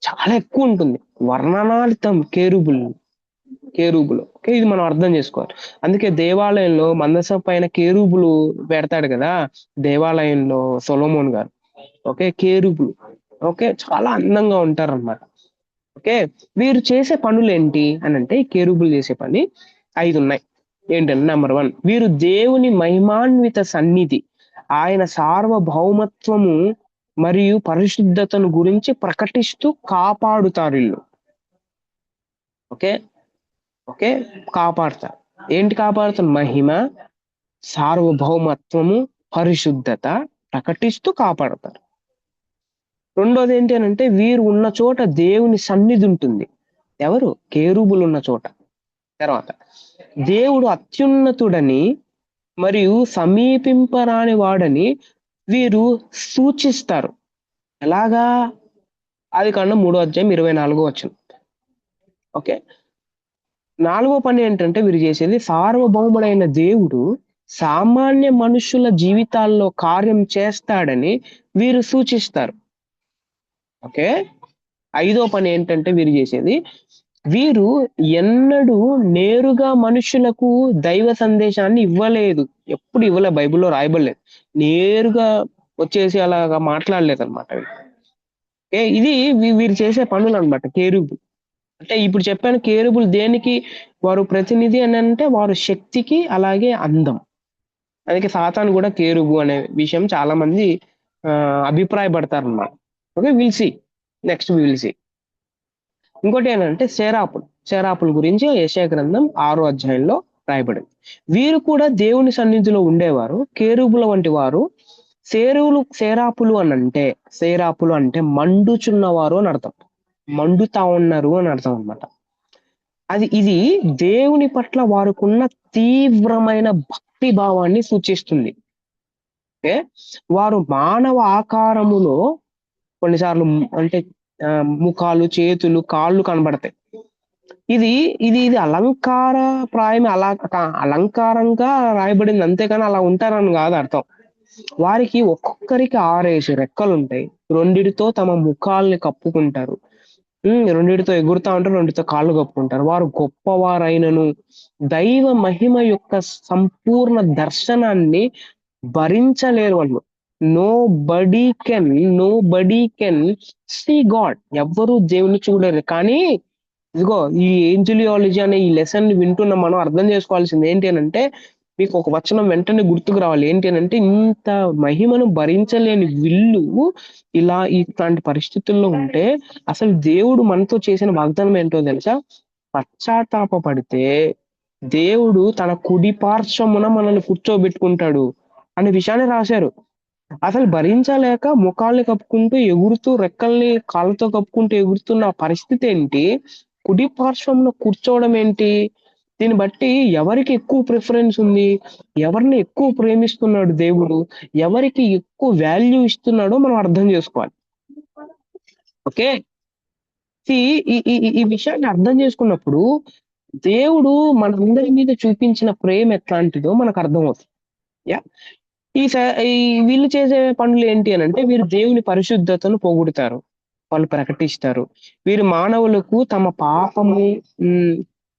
చాలా ఎక్కువ ఉంటుంది. వర్ణనాతీతం కేరూబులు. ఓకే, ఇది మనం అర్థం చేసుకోవాలి. అందుకే దేవాలయంలో మందసం పైన కేరూబులు పెడతాడు కదా దేవాలయంలో సొలొమోన్ గారు. ఓకే, కేరూబులు ఓకే చాలా అందంగా ఉంటారు అన్నమాట. ఓకే, వీరు చేసే పనులు ఏంటి అని అంటే ఈ కేరూబులు చేసే పని 5 ఉన్నాయి. ఏంటంటే నెంబర్ 1, వీరు దేవుని మహిమాన్విత సన్నిధి, ఆయన సార్వభౌమత్వము మరియు పరిశుద్ధతను గురించి ప్రకటిస్తూ కాపాడుతారు వీళ్ళు. ఓకే, కాపాడుతారు. ఏంటి కాపాడుతారు? మహిమ, సార్వభౌమత్వము, పరిశుద్ధత ప్రకటిస్తూ కాపాడుతారు. రెండోది ఏంటి అని అంటే వీరు ఉన్న చోట దేవుని సన్నిధి ఉంటుంది. ఎవరు? కేరూబులు ఉన్న చోట. తర్వాత దేవుడు అత్యున్నతుడని మరియు సమీపింపరాని వాడని వీరు సూచిస్తారు. ఎలాగా? ఆదికాండం 3వ అధ్యాయం 24వ వచనం. ఓకే, 4వ పని ఏంటంటే వీరు చేసేది సార్వభౌముడైన దేవుడు సామాన్య మనుషుల జీవితాల్లో కార్యం చేస్తాడని వీరు సూచిస్తారు. ఓకే, 5వ పని ఏంటంటే వీరు చేసేది, వీరు ఎన్నడూ నేరుగా మనుషులకు దైవ సందేశాన్ని ఇవ్వలేదు. ఎప్పుడు ఇవ్వలే, బైబిల్లో రాయబడలేదు. నేరుగా వచ్చేసి అలాగా మాట్లాడలేదు అనమాట. ఓకే, ఇది వీరు చేసే పనులు అనమాట కేరూబులు. అంటే ఇప్పుడు చెప్పాను కేరూబులు దేనికి వారు ప్రతినిధి అని అంటే వారు శక్తికి, అలాగే అందం. అందుకే సాతాను కూడా కేరూబు అనే విషయం చాలా మంది అభిప్రాయపడతారు అన్నమాట. Okay, will see next. ఇంకోటి ఏంటంటే సేరాపుల గురించి యెషయా గ్రంథం 6వ అధ్యాయంలో రాయబడింది. వీరు కూడా దేవుని సన్నిధిలో ఉండేవారు. కేరుబుల వంటి వారు. సేరాపులు అంటే మండుచున్నవారు అని అర్థం. మండుతా ఉన్నారు అని అర్థం అన్నమాట. ఇది దేవుని పట్ల వారికున్న తీవ్రమైన భక్తి భావాన్ని సూచిస్తుంది. ఓకే. వారు మానవ ఆకారములో కొన్నిసార్లు అంటే ముఖాలు, చేతులు, కాళ్ళు కనబడతాయి. ఇది ఇది ఇది అలంకారంగా రాయబడింది, అంతేకాని అలా ఉంటారని కాదు అర్థం. వారికి ఒక్కొక్కరికి 6 రెక్కలుంటాయి. రెండిటితో తమ ముఖాల్ని కప్పుకుంటారు. రెండిటితో ఎగురుతా ఉంటారు, రెండిటితో కాళ్ళు కప్పుకుంటారు. వారు గొప్పవారైనను దైవ మహిమ యొక్క సంపూర్ణ దర్శనాన్ని భరించలేరు వాళ్ళు. Nobody can see God. ఎవ్వరూ దేవుని చూడలేరు. కానీ ఇదిగో ఈ ఏంజలియాలజీ అనే ఈ లెసన్ వింటున్న మనం అర్థం చేసుకోవాల్సింది ఏంటి అంటే, మీకు ఒక వచనం వెంటనే గుర్తుకు రావాలి. ఏంటి అంటే, ఇంత మహిమను భరించలేని వీళ్ళు ఇట్లాంటి పరిస్థితుల్లో ఉంటే అసలు దేవుడు మనతో చేసిన వాగ్దానం ఏంటో తెలుసా? పశ్చాత్తాపపడితే దేవుడు తన కుడి పార్శ్వమున మనల్ని కూర్చోబెట్టుకుంటాడు అనే విషయాన్ని రాశారు. అసలు భరించలేక ముఖాల్ని కప్పుకుంటూ ఎగురుతూ రెక్కల్ని కాళ్ళతో కప్పుకుంటూ ఎగురుతున్న పరిస్థితి ఏంటి? కుడి పార్శ్వంలో కూర్చోవడం ఏంటి? దీన్ని బట్టి ఎవరికి ఎక్కువ ప్రిఫరెన్స్ ఉంది, ఎవరిని ఎక్కువ ప్రేమిస్తున్నాడు దేవుడు, ఎవరికి ఎక్కువ వాల్యూ ఇస్తున్నాడో మనం అర్థం చేసుకోవాలి. ఓకే. ఈ ఈ ఈ ఈ విషయాన్ని అర్థం చేసుకున్నప్పుడు దేవుడు మనందరి మీద చూపించిన ప్రేమ ఎట్లాంటిదో మనకు అర్థమవుతుంది. యా ఈ వీళ్ళు చేసే పనులు ఏంటి అని అంటే, వీరు దేవుని పరిశుద్ధతను పొగుడుతారు, వాళ్ళు ప్రకటిస్తారు. వీరు మానవులకు తమ పాపము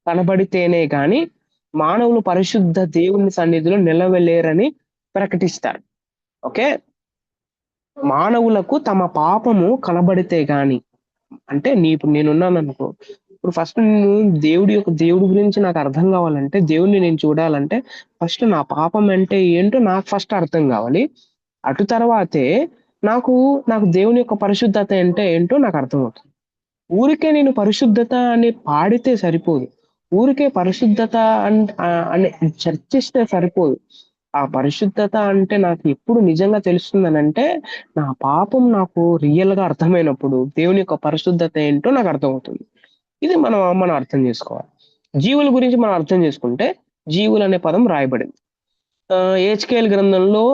కనబడితేనే గాని మానవులు పరిశుద్ధ దేవుని సన్నిధిలో నిలవలేరని ప్రకటిస్తారు. ఓకే. మానవులకు తమ పాపము కనబడితే గాని, అంటే ఇప్పుడు నేనున్నాను అనుకో, ఇప్పుడు ఫస్ట్ నేను దేవుడి గురించి నాకు అర్థం కావాలంటే, దేవుడిని నేను చూడాలంటే ఫస్ట్ నా పాపం అంటే ఏంటో నాకు ఫస్ట్ అర్థం కావాలి. అటు తర్వాతే నాకు దేవుని యొక్క పరిశుద్ధత అంటే ఏంటో నాకు అర్థమవుతుంది. ఊరికే నేను పరిశుద్ధత అని పాడితే సరిపోదు. ఊరికే పరిశుద్ధత అని చర్చిస్తే సరిపోదు. ఆ పరిశుద్ధత అంటే నాకు ఎప్పుడు నిజంగా తెలుస్తుందనంటే, నా పాపం నాకు రియల్ గా అర్థమైనప్పుడు దేవుని యొక్క పరిశుద్ధత ఏంటో నాకు అర్థమవుతుంది. ఇది మనం అర్థం చేసుకోవాలి. జీవుల గురించి మనం అర్థం చేసుకుంటే, జీవులు అనే పదం రాయబడింది. ఏహెచ్కేఎల్ గ్రంథంలో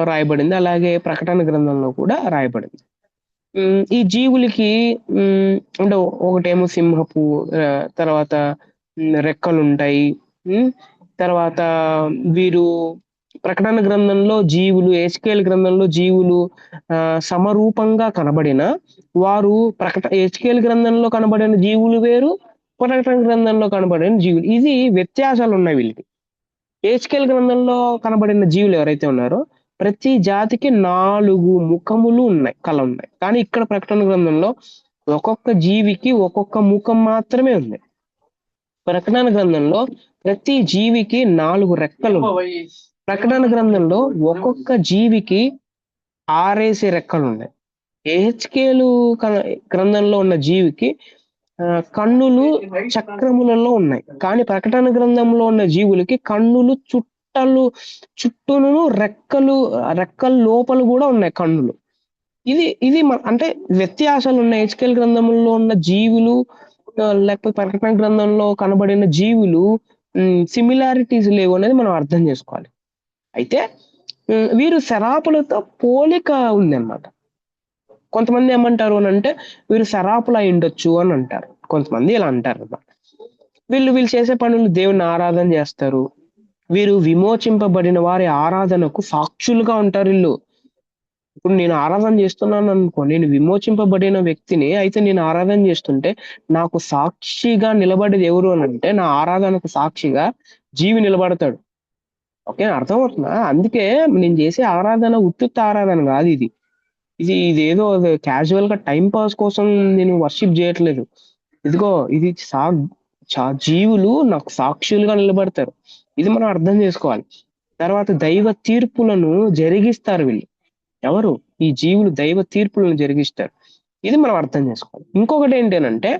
రాయబడింది. అలాగే ప్రకటన గ్రంథంలో కూడా రాయబడింది. ఈ జీవులకి అంటే ఒకటేమో సింహపు తర్వాత రెక్కలుంటాయి. తర్వాత వీరు ప్రకటన గ్రంథంలో జీవులు, ఏహెచ్కేఎల్ గ్రంథంలో జీవులు సమరూపంగా కనబడిన వారు ఏహెచ్కేఎల్ గ్రంథంలో కనబడిన జీవులు వేరు, ప్రకటన గ్రంథంలో కనబడిన జీవులు, ఇది వ్యత్యాసాలు ఉన్నాయి వీళ్ళకి. ఏహెచ్కేఎల్ గ్రంథంలో కనబడిన జీవులు ఎవరైతే ఉన్నారో ప్రతి జాతికి 4 ముఖములు ఉన్నాయి, కళ ఉన్నాయి. కానీ ఇక్కడ ప్రకటన గ్రంథంలో ఒక్కొక్క జీవికి ఒక్కొక్క ముఖం మాత్రమే ఉంది. ప్రకటన గ్రంథంలో ప్రతి జీవికి 4 రెక్కలు. ప్రకటన గ్రంథంలో ఒక్కొక్క జీవికి 6 రెక్కలు ఉన్నాయి. ఏహెచ్కేలు గ్రంథంలో ఉన్న జీవికి కన్నులు చక్రములలో ఉన్నాయి. కానీ ప్రకటన గ్రంథంలో ఉన్న జీవులకి కన్నులు చుట్టూను రెక్కల లోపల కూడా ఉన్నాయి కన్నులు. ఇది అంటే వ్యత్యాసాలు ఉన్నాయి. ఏహెచ్కేఎల్ గ్రంథంలో ఉన్న జీవులు లేకపోతే ప్రకటన గ్రంథంలో కనబడిన జీవులు సిమిలారిటీస్ లేవు అనేది మనం అర్థం చేసుకోవాలి. అయితే వీరు శరాపులతో పోలిక ఉంది అన్నమాట. కొంతమంది ఏమంటారు అని అంటే, వీరు శరాపులు అయి ఉండొచ్చు అని అంటారు. కొంతమంది ఇలా అంటారు అన్నమాట. వీళ్ళు చేసే పనులు దేవుని ఆరాధన చేస్తారు. వీరు విమోచింపబడిన వారి ఆరాధనకు సాక్షులుగా ఉంటారు. వీళ్ళు ఇప్పుడు నేను ఆరాధన చేస్తున్నాను అనుకో, నేను విమోచింపబడిన వ్యక్తిని అయితే నేను ఆరాధన చేస్తుంటే నాకు సాక్షిగా నిలబడేది ఎవరు అని అంటే, నా ఆరాధనకు సాక్షిగా జీవి నిలబడతాడు. ఓకే, అర్థమవుతుందా? అందుకే నేను చేసే ఆరాధన ఉత్తుత్త ఆరాధన కాదు. ఇదేదో క్యాజువల్ గా టైం పాస్ కోసం నేను వర్షిప్ చేయట్లేదు. ఇదిగో ఇది జీవులు నాకు సాక్షులుగా నిలబడతారు. ఇది మనం అర్థం చేసుకోవాలి. తర్వాత దైవ తీర్పులను జరిగిస్తారు వీళ్ళు. ఎవరు? ఈ జీవులు దైవ తీర్పులను జరిగిస్తారు. ఇది మనం అర్థం చేసుకోవాలి. ఇంకొకటి ఏంటంటే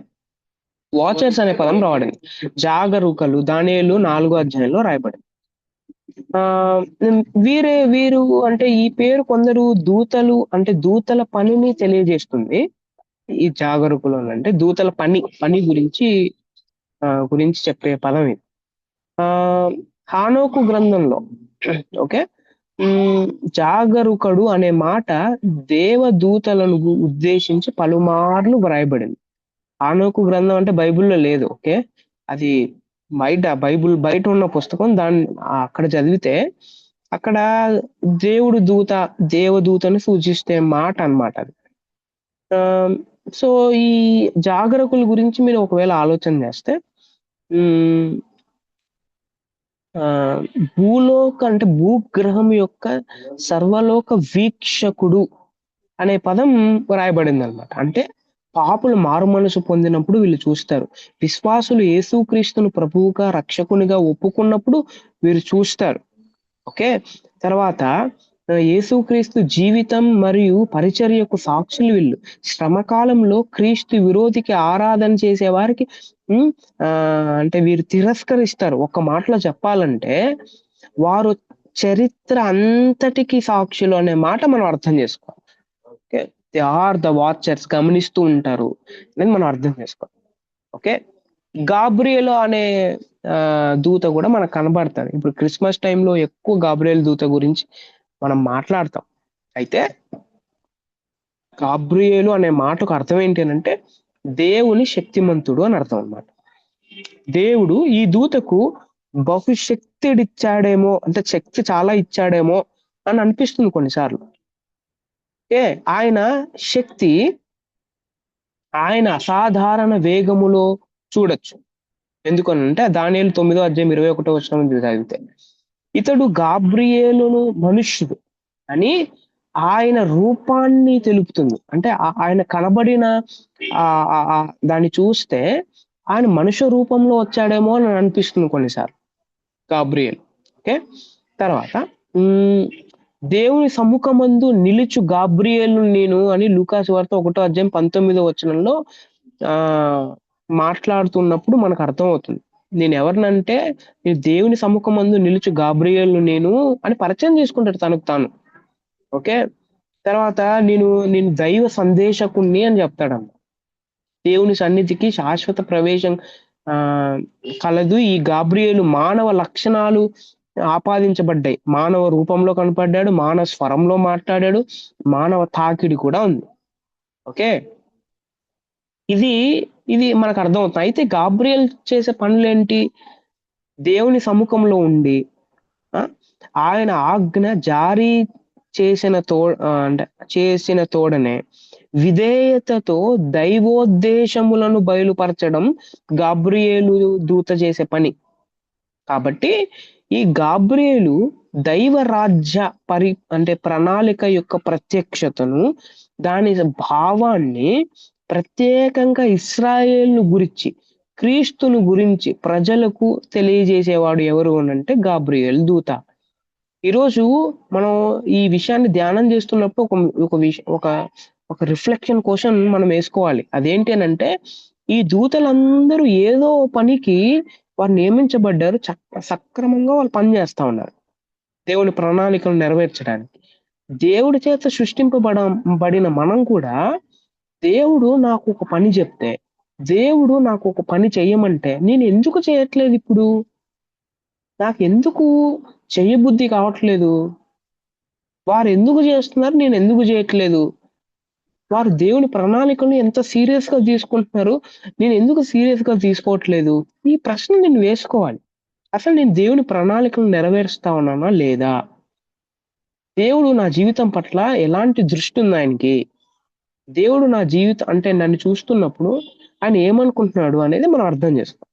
వాచర్స్ అనే పదం రావడింది. జాగరూకలు దానియేలు 4వ అధ్యాయంలో రాయబడింది. వీరు అంటే ఈ పేరు కొందరు దూతలు అంటే దూతల పనిని తెలియజేస్తుంది. ఈ జాగరూకులు అంటే దూతల పని గురించి చెప్పే పదం ఇది. హానోకు గ్రంథంలో ఓకే జాగరూకుడు అనే మాట దేవదూతలను ఉద్దేశించి పలుమార్లు వ్రాయబడింది. హానోకు గ్రంథం అంటే బైబిల్లో లేదు. ఓకే, అది బైబిల్ బయట ఉన్న పుస్తకం. దాన్ని అక్కడ చదివితే అక్కడ దేవదూతను సూచిస్తే మాట అన్నమాట అది. సో ఈ జాగరకుల గురించి మీరు ఒకవేళ ఆలోచన చేస్తే అంటే భూగ్రహం యొక్క సర్వలోక వీక్షకుడు అనే పదం రాయబడింది అనమాట. అంటే పాపులు మారు మనసు పొందినప్పుడు వీళ్ళు చూస్తారు. విశ్వాసులు యేసుక్రీస్తును ప్రభువుగా రక్షకునిగా ఒప్పుకున్నప్పుడు వీరు చూస్తారు. ఓకే, తర్వాత యేసుక్రీస్తు జీవితం మరియు పరిచర్యకు సాక్షులు వీళ్ళు. శ్రమకాలంలో క్రీస్తు విరోధికి ఆరాధన చేసే వారికి అంటే వీరు తిరస్కరిస్తారు. ఒక్క మాటలో చెప్పాలంటే వారు చరిత్ర అంతటికి సాక్షులు అనే మాట మనం అర్థం చేసుకోవాలి. Okay, they are the watchers, గమనిస్తూ ఉంటారు అనేది మనం అర్థం చేసుకోవాలి. ఓకే, గాబ్రియల్ అనే దూత కూడా మనకు కనబడతాడు. ఇప్పుడు క్రిస్మస్ టైంలో ఎక్కువ గాబ్రియల్ దూత గురించి మనం మాట్లాడతాం. అయితే గాబ్రియేలు అనే మాటకు అర్థం ఏంటి అంటే దేవుని శక్తిమంతుడు అని అర్థం అన్నమాట. దేవుడు ఈ దూతకు బహుశక్తిడిచ్చాడేమో, అంటే శక్తి చాలా ఇచ్చాడేమో అని అనిపిస్తుంది కొన్నిసార్లు. ఆయన శక్తి ఆయన అసాధారణ వేగములో చూడొచ్చు. ఎందుకనంటే దానియేలు 9వ అధ్యాయం 21వ వచనం చదివితే ఇతడు గాబ్రియేలును మనుష్యుడు అని ఆయన రూపాన్ని తెలుపుతుంది. అంటే ఆయన కనబడిన దాన్ని చూస్తే ఆయన మనుష్య రూపంలో వచ్చాడేమో అని అనిపిస్తుంది కొన్నిసార్లు గాబ్రియేల్. ఓకే, తర్వాత దేవుని సముఖమందు నిలుచు గాబ్రియేలు నేను అని లూకా సువార్త 1వ అధ్యాయం 19వ వచనంలో మాట్లాడుతున్నప్పుడు మనకు అర్థమవుతుంది. నేను ఎవరినంటే నేను దేవుని సముఖమందు నిలుచు గాబ్రియేలు నేను అని పరిచయం చేసుకుంటాడు తనకు తాను. ఓకే, తర్వాత నేను దైవ సందేశకుణ్ణి అని చెప్తాడన్న. దేవుని సన్నిధికి శాశ్వత ప్రవేశం కలదు. ఈ గాబ్రియేలు మానవ లక్షణాలు ఆపాదించబడ్డాయి. మానవ రూపంలో కనపడ్డాడు, మానవ స్వరంలో మాట్లాడాడు, మానవ తాకిడి కూడా ఉంది. ఓకే, ఇది మనకు అర్థమవుతుంది. అయితే గాబ్రియేల్ చేసే పనులేంటి? దేవుని సముఖంలో ఉండి ఆయన ఆజ్ఞ జారీ చేసిన తోడనే విధేయతతో దైవోద్దేశములను బయలుపరచడం గాబ్రియేలు దూత చేసే పని. కాబట్టి ఈ గాబ్రియేలు దైవ రాజ్య ప్రణాళిక యొక్క ప్రత్యక్షతను, దాని భావాన్ని ప్రత్యేకంగా ఇశ్రాయేలును గురించి, క్రీస్తును గురించి ప్రజలకు తెలియజేసేవాడు ఎవరు అనంటే గాబ్రియేల్ దూత. ఈరోజు మనం ఈ విషయాన్ని ధ్యానం చేస్తున్నప్పుడు ఒక రిఫ్లెక్షన్ కోసం మనం వేసుకోవాలి. అదేంటి అనంటే ఈ దూతలందరూ ఏదో పనికి వారు నియమించబడ్డారు. సక్రమంగా వాళ్ళు పనిచేస్తా ఉన్నారు దేవుని ప్రణాళికలు నెరవేర్చడానికి. దేవుడి చేత సృష్టింపబడిన మనం కూడా దేవుడు నాకు ఒక పని చెప్తే, దేవుడు నాకు ఒక పని చెయ్యమంటే నేను ఎందుకు చేయట్లేదు? ఇప్పుడు నాకు ఎందుకు చెయ్యబుద్ధి కావట్లేదు? వారు ఎందుకు చేస్తున్నారు, నేను ఎందుకు చేయట్లేదు? వారు దేవుని ప్రణాళికలను ఎంత సీరియస్ గా తీసుకుంటున్నారు, నేను ఎందుకు సీరియస్ గా తీసుకోవట్లేదు? ఈ ప్రశ్న నేను వేసుకోవాలి. అసలు నేను దేవుని ప్రణాళికలను నెరవేరుస్తా ఉన్నానా లేదా? దేవుడు నా జీవితం పట్ల ఎలాంటి దృష్టి ఉంది ఆయనకి? దేవుడు నా జీవితం అంటే నన్ను చూస్తున్నప్పుడు ఆయన ఏమనుకుంటున్నాడు అనేది మనం అర్థం చేసుకోవాలి.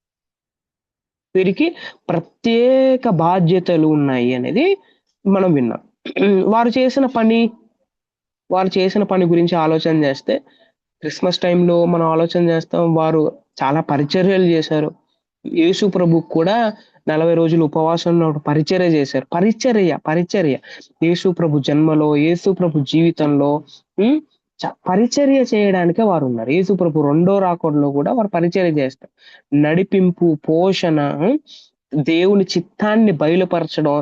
వీరికి ప్రత్యేక బాధ్యతలు ఉన్నాయి అనేది మనం విన్నాం. వారు చేసిన పని గురించి ఆలోచన చేస్తే క్రిస్మస్ టైంలో మనం ఆలోచన చేస్తాం. వారు చాలా పరిచర్యలు చేశారు. యేసు ప్రభు కూడా 40 రోజులు ఉపవాసం పరిచర్య చేశారు. పరిచర్య యేసు ప్రభు జన్మలో, యేసు ప్రభు జీవితంలో పరిచర్య చేయడానికే వారు ఉన్నారు. యేసు ప్రభు రెండో రాకడలో కూడా వారు పరిచర్య చేస్తారు. నడిపింపు, పోషణ, దేవుని చిత్తాన్ని బయలుపరచడం,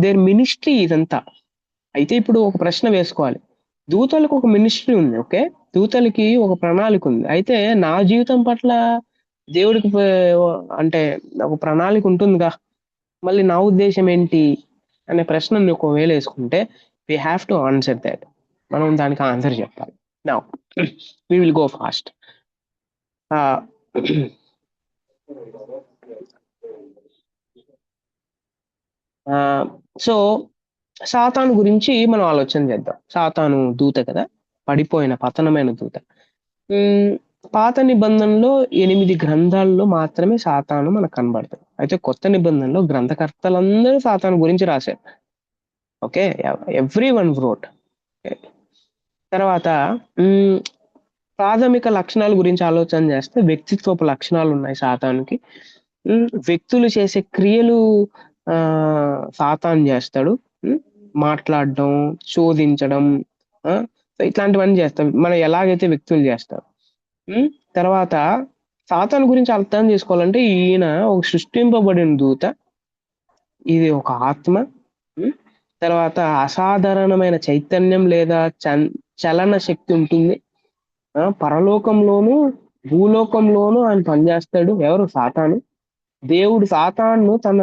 దేర్ మినిస్ట్రీ ఇదంతా. అయితే ఇప్పుడు ఒక ప్రశ్న వేసుకోవాలి. దూతలకు ఒక మినిస్ట్రీ ఉంది. ఓకే, దూతలకి ఒక ప్రణాళిక ఉంది. అయితే నా జీవితం పట్ల దేవుడికి అంటే ఒక ప్రణాళిక ఉంటుందిగా, మళ్ళీ నా ఉద్దేశం ఏంటి అనే ప్రశ్న ఒకవేళ వేసుకుంటే we have to answer that. మనం దానికి ఆన్సర్ చెప్పాలి. Now we will go fast. So సాతాను గురించి మనం ఆలోచన చేద్దాం. సాతాను దూత కదా, పడిపోయిన పతనమైన దూత. పాత నిబంధనలో 8 గ్రంథాల్లో మాత్రమే సాతాను మనకు కనబడతాడు. అయితే కొత్త నిబంధనలో గ్రంథకర్తలందరూ సాతాను గురించి రాశారు. Okay, every one wrote. తర్వాత ప్రాథమిక లక్షణాల గురించి ఆలోచన చేస్తే వ్యక్తిత్వపు లక్షణాలు ఉన్నాయి సాతానుకి. వ్యక్తులు చేసే క్రియలు సాతాను చేస్తాడు. మాట్లాడడం, శోధించడం, ఇట్లాంటివన్నీ చేస్తాం మనం ఎలాగైతే వ్యక్తులు చేస్తాం. తర్వాత సాతాను గురించి అర్థం చేసుకోవాలంటే ఈయన ఒక సృష్టింపబడిన దూత, ఇది ఒక ఆత్మ. తర్వాత అసాధారణమైన చైతన్యం లేదా చలన శక్తి ఉంటుంది. పరలోకంలోను భూలోకంలోను ఆయన పనిచేస్తాడు. ఎవరు? సాతాను. దేవుడు సాతాను తన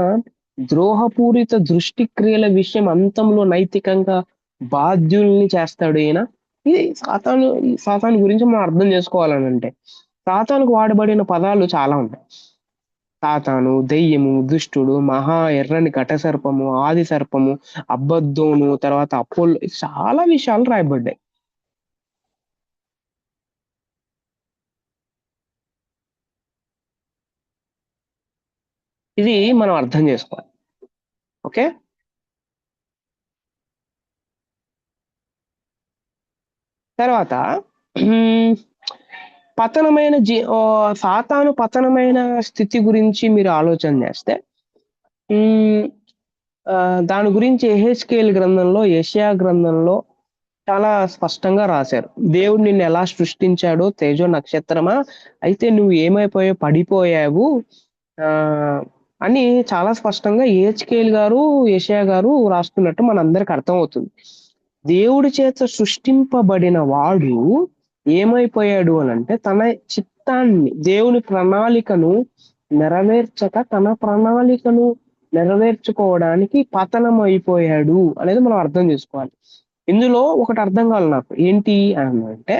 ద్రోహపూరిత దృష్టి క్రియల విషయం అంతంలో నైతికంగా బాధ్యుల్ని చేస్తాడు ఈయన. ఇది సాతాను గురించి మనం అర్థం చేసుకోవాలని అంటే సాతానుకు వాడబడిన పదాలు చాలా ఉంటాయి. సాతాను, దెయ్యము, దుష్టుడు, మహా ఎర్రని ఘట సర్పము, ఆది సర్పము, అబద్ధోను, తర్వాత అపోల్లో, చాలా విషయాలు రాయబడ్డాయి. ఇది మనం అర్థం చేసుకోవాలి. ఓకే, తర్వాత పతనమైన సాతాను పతనమైన స్థితి గురించి మీరు ఆలోచన చేస్తే దాని గురించి యెహెజ్కేలు గ్రంథంలో, యెషయా గ్రంథంలో చాలా స్పష్టంగా రాశారు. దేవుడు నిన్ను ఎలా సృష్టించాడో, తేజో నక్షత్రమా అయితే నువ్వు ఏమైపోయావు, పడిపోయావు అని చాలా స్పష్టంగా యెహెజ్కేలు గారు, యెషయా గారు రాస్తున్నట్టు మనందరికి అర్థమవుతుంది. దేవుడి చేత సృష్టింపబడిన వాడు ఏమైపోయాడు అని అంటే తన చిత్తాన్ని, దేవుని ప్రణాళికను నెరవేర్చక తన ప్రణాళికను నెరవేర్చుకోవడానికి పతనం అయిపోయాడు అనేది మనం అర్థం చేసుకోవాలి. ఇందులో ఒకటి అర్థం కావాలి నాకు, ఏంటి అని అంటే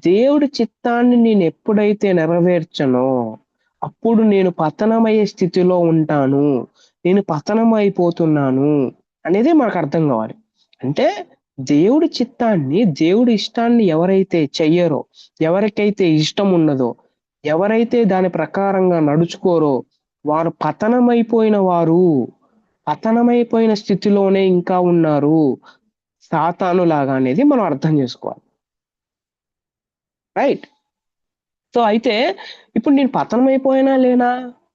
దేవుడి చిత్తాన్ని నేను ఎప్పుడైతే నెరవేర్చనో అప్పుడు నేను పతనమయ్యే స్థితిలో ఉంటాను, నేను పతనం అయిపోతున్నాను అనేది మనకు అర్థం కావాలి. అంటే దేవుడి చిత్తాన్ని, దేవుడి ఇష్టాన్ని ఎవరైతే చెయ్యరో, ఎవరికైతే ఇష్టం ఉన్నదో, ఎవరైతే దాని ప్రకారంగా నడుచుకోరో వారు పతనమైపోయిన వారు, పతనమైపోయిన స్థితిలోనే ఇంకా ఉన్నారు, సాతాను లాగా అనేది మనం అర్థం చేసుకోవాలి. రైట్? సో అయితే ఇప్పుడు నేను పతనం అయిపోయినా లేనా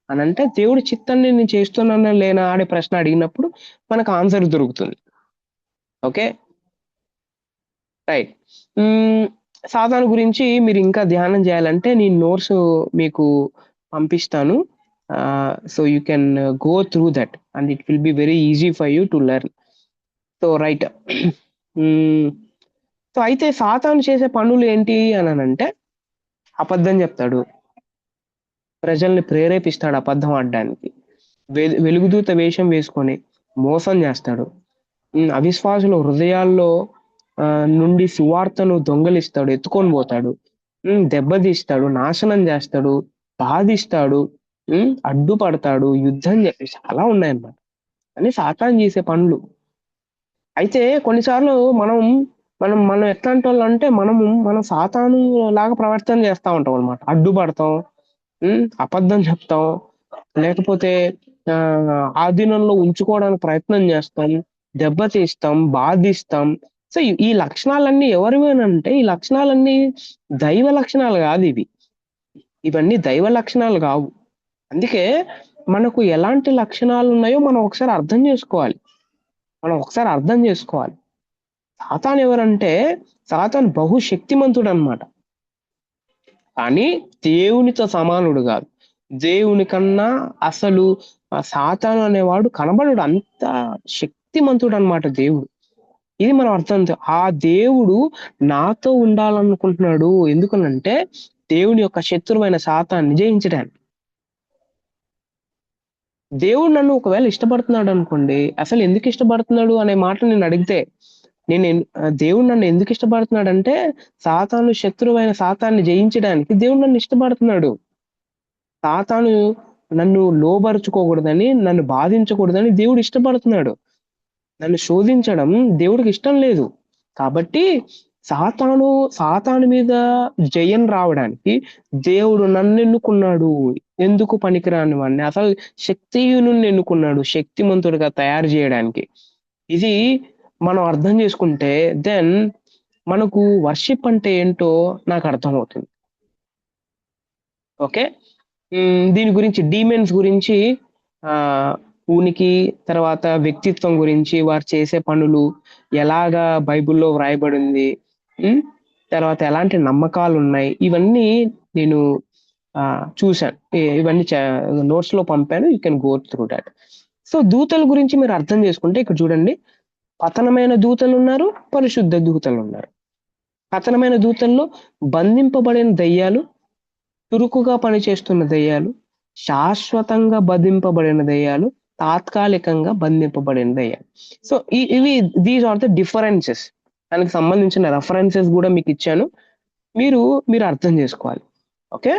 అని అంటే దేవుడి చిత్తాన్ని నేను చేస్తున్నానా లేనా అనే ప్రశ్న అడిగినప్పుడు మనకు ఆన్సర్ దొరుకుతుంది. Okay, right. సాతాను గురించి మీరు ఇంకా ధ్యానం చేయాలంటే నేను నోట్స్ మీకు పంపిస్తాను. So you can go through that and it will be very easy for you to learn. So right. So అయితే సాతాను చేసే పనులు ఏంటి అని అంటే అబద్ధం చెప్తాడు, ప్రజల్ని ప్రేరేపిస్తాడు అబద్ధం ఆడడానికి, వెలుగుదూత వేషం వేసుకొని మోసం చేస్తాడు, అవిశ్వాసుల హృదయాల్లో నుండి సువార్తను దొంగలిస్తాడు, ఎత్తుకొని పోతాడు, దెబ్బతీస్తాడు, నాశనం చేస్తాడు, బాధిస్తాడు, అడ్డుపడతాడు, యుద్ధం చాలా ఉన్నాయన్నమాట అని సాతాను చేసే పనులు. అయితే కొన్నిసార్లు మనం మనం మనం ఎట్లాంటి వాళ్ళు అంటే మనం సాతాను లాగా ప్రవర్తన చేస్తా ఉంటాం అనమాట. అడ్డుపడతాం, అబద్ధం చెప్తాం, లేకపోతే ఆధీనంలో ఉంచుకోవడానికి ప్రయత్నం చేస్తాం, దెబ్బతీస్తాం, బాధిస్తాం. సో ఈ లక్షణాలన్నీ ఎవరివేనంటే ఈ లక్షణాలన్నీ దైవ లక్షణాలు కాదు. ఇవన్నీ దైవ లక్షణాలు కావు. అందుకే మనకు ఎలాంటి లక్షణాలు ఉన్నాయో మనం ఒకసారి అర్థం చేసుకోవాలి. సాతాను ఎవరంటే సాతాను బహుశక్తిమంతుడు అనమాట. కానీ దేవునితో సమానుడు కాదు. దేవుని కన్నా అసలు సాతాను అనేవాడు కనబడడు. అంత శక్తిమంతుడు అనమాట దేవుడు. ఇది మనం ఆ దేవుడు నాతో ఉండాలనుకుంటున్నాడు. ఎందుకనంటే దేవుని యొక్క శత్రువైన సాతాన్ని జయించడానికి. దేవుడు నన్ను ఒకవేళ ఇష్టపడుతున్నాడు అనుకోండి, అసలు ఎందుకు ఇష్టపడుతున్నాడు అనే మాట నేను అడిగితే, దేవుడు నన్ను ఎందుకు ఇష్టపడుతున్నాడంటే సాతాను శత్రువైన సాతాన్ని జయించడానికి దేవుడు నన్ను ఇష్టపడుతున్నాడు. సాతాను నన్ను లోబరుచుకోకూడదని, నన్ను బాధించకూడదని దేవుడు ఇష్టపడుతున్నాడు. నన్ను శోధించడం దేవుడికి ఇష్టం లేదు. కాబట్టి సాతాను మీద జయం రావడానికి దేవుడు నన్ను ఎన్నుకున్నాడు. ఎందుకు పనికిరాని వాడిని అసలు శక్తిహీనుని ఎన్నుకున్నాడు శక్తిమంతుడిగా తయారు చేయడానికి. ఇది మనం అర్థం చేసుకుంటే దెన్ మనకు వర్షిప్ అంటే ఏంటో నాకు అర్థమవుతుంది. ఓకే. దీని గురించి డీమెన్స్ గురించి ఉనికి, తర్వాత వ్యక్తిత్వం గురించి, వారు చేసే పనులు ఎలాగా బైబిల్లో వ్రాయబడింది, తర్వాత ఎలాంటి నమ్మకాలు ఉన్నాయి, ఇవన్నీ నేను చూశాను. ఇవన్నీ నోట్స్ లో పంపాను. You can go through that. So దూతల గురించి మీరు అర్థం చేసుకుంటే ఇక్కడ చూడండి, పతనమైన దూతలు ఉన్నారు, పరిశుద్ధ దూతలు ఉన్నారు. పతనమైన దూతల్లో బంధింపబడిన దయ్యాలు, చురుకుగా పనిచేస్తున్న దయ్యాలు, శాశ్వతంగా బంధింపబడిన దయ్యాలు, తాత్కాలికంగా బంధింపబడిన దయ్యాలు. సో ఇవి దీస్ ఆర్ ద డిఫరెన్సెస్. దానికి సంబంధించిన రెఫరెన్సెస్ కూడా మీకు ఇచ్చాను. మీరు అర్థం చేసుకోవాలి. ఓకే.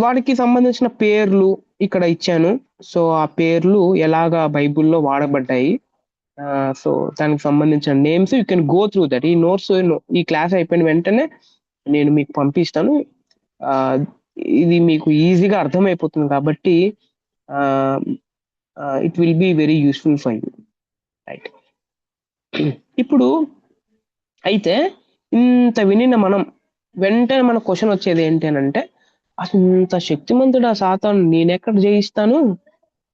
వాటికి సంబంధించిన పేర్లు ఇక్కడ ఇచ్చాను. సో ఆ పేర్లు ఎలాగా బైబిల్లో వాడబడ్డాయి, సో దానికి సంబంధించిన names you can go through that. ఈ నోట్స్ ఈ క్లాస్ అయిపోయిన వెంటనే నేను మీకు పంపిస్తాను. ఇది మీకు ఈజీగా అర్థమైపోతుంది కాబట్టి it will be very useful for you. Right. ఇప్పుడు అయితే ఇంత వినిన మనం వెంటనే మన క్వశ్చన్ వచ్చేది ఏంటి అని అంటే, అసలు ఇంత శక్తిమంతుడు ఆ సాతాను నేనెక్కడ జయిస్తాను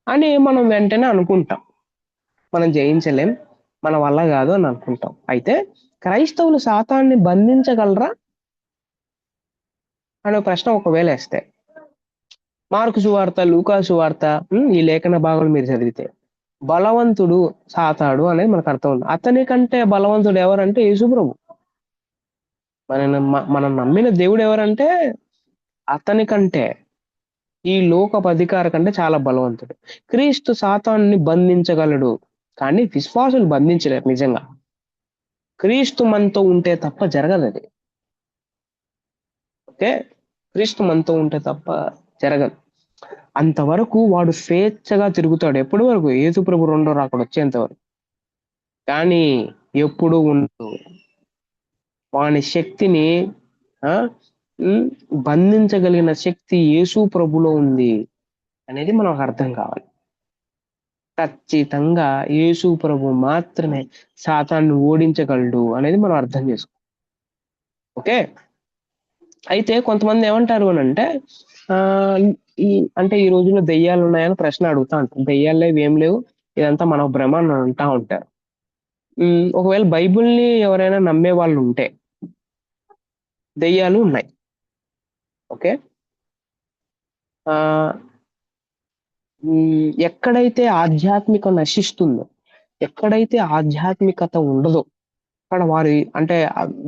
అని మనం వెంటనే అనుకుంటాం. మనం జయించలేం, మన వల్ల కాదు అని అనుకుంటాం. అయితే క్రైస్తవులు సాతాన్ని బంధించగలరా అనే ప్రశ్న ఒకవేళ వేస్తే, మార్కు సువార్త, లూకా సువార్త, ఈ లేఖన భాగం మీరు చదివితే బలవంతుడు సాతాడు అనేది మనకు అర్థం ఉంది. అతని కంటే బలవంతుడు ఎవరంటే యేసుప్రభు. మనం నమ్మిన దేవుడు ఎవరంటే అతని కంటే, ఈ లోకపు అధికారి కంటే చాలా బలవంతుడు. క్రీస్తు సాతాన్ని బంధించగలడు, కానీ విశ్వాసులు బంధించలేరు. నిజంగా క్రీస్తు మనతో ఉంటే తప్ప జరగదు అది. ఓకే. క్రీస్తు మనతో ఉంటే తప్ప జరగదు. అంతవరకు వాడు స్వేచ్ఛగా తిరుగుతాడు. ఎప్పటి వరకు? యేసుప్రభు రెండో రాకడ వచ్చేంత వరకు. కానీ ఎప్పుడు ఉండదు. వాని శక్తిని బంధించగలిగిన శక్తి యేసు ప్రభులో ఉంది అనేది మనకు అర్థం కావాలి. ఖచ్చితంగా యేసు ప్రభు మాత్రమే సాతాన్ని ఓడించగలడు అనేది మనం అర్థం చేసుకో. ఓకే. అయితే కొంతమంది ఏమంటారు అని అంటే, ఈ రోజుల్లో దెయ్యాలు ఉన్నాయని ప్రశ్న అడుగుతా ఉంటారు. దెయ్యాలు లేవు, ఏం లేవు, ఇదంతా మన భ్రమ అని అంటా ఉంటారు. ఒకవేళ బైబిల్ని ఎవరైనా నమ్మే వాళ్ళు ఉంటే దెయ్యాలు ఉన్నాయి. ఓకే. ఎక్కడైతే ఆధ్యాత్మికత నశిస్తుందో, ఎక్కడైతే ఆధ్యాత్మికత ఉండదో అక్కడ వారి అంటే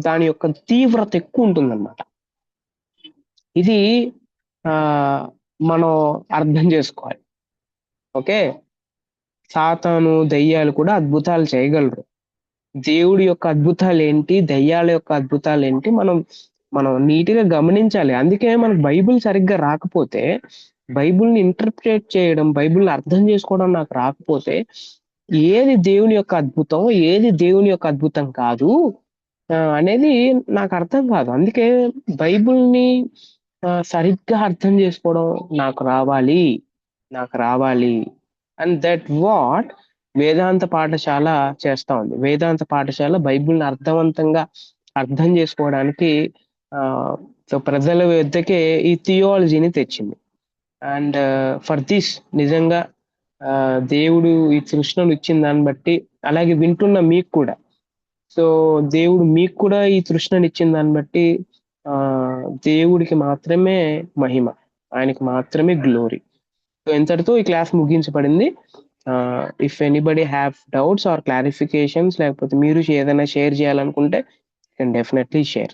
దాని యొక్క తీవ్రత ఎక్కువ ఉంటుందన్నమాట. ఇది మనం అర్థం చేసుకోవాలి. ఓకే. సాతాను, దయ్యాలు కూడా అద్భుతాలు చేయగలరు. దేవుడి యొక్క అద్భుతాలు ఏంటి, దయ్యాల యొక్క అద్భుతాలు ఏంటి మనం నీట్గా గమనించాలి. అందుకే మనకు బైబిల్ సరిగ్గా రాకపోతే, బైబిల్ని ఇంటర్ప్రిటేట్ చేయడం, బైబిల్ని అర్థం చేసుకోవడం నాకు రాకపోతే, ఏది దేవుని యొక్క అద్భుతం, ఏది దేవుని యొక్క అద్భుతం కాదు అనేది నాకు అర్థం కాదు. అందుకే బైబిల్ని సరిగ్గా అర్థం చేసుకోవడం నాకు రావాలి. అండ్ దట్ వాట్ వేదాంత పాఠశాల చేస్తా ఉంది. వేదాంత పాఠశాల బైబిల్ని అర్థవంతంగా అర్థం చేసుకోవడానికి ప్రజల వద్దకే ఈ థియాలజీని తెచ్చింది. అండ్ ఫర్ దిస్ నిజంగా దేవుడు ఈ సృష్టిని ఇచ్చిన దాన్ని బట్టి, అలాగే వింటున్న మీకు కూడా సో, దేవుడు మీకు కూడా ఈ తృష్ణనిచ్చిన దాన్ని బట్టి దేవుడికి మాత్రమే మహిమ. ఆయనకి మాత్రమే గ్లోరీ. సో, ఇంతటితో ఈ క్లాస్ ముగించబడింది. If anybody have doubts or clarifications లేకపోతే మీరు ఏదైనా షేర్ చేయాలనుకుంటే కెన్ డెఫినెట్‌లీ షేర్.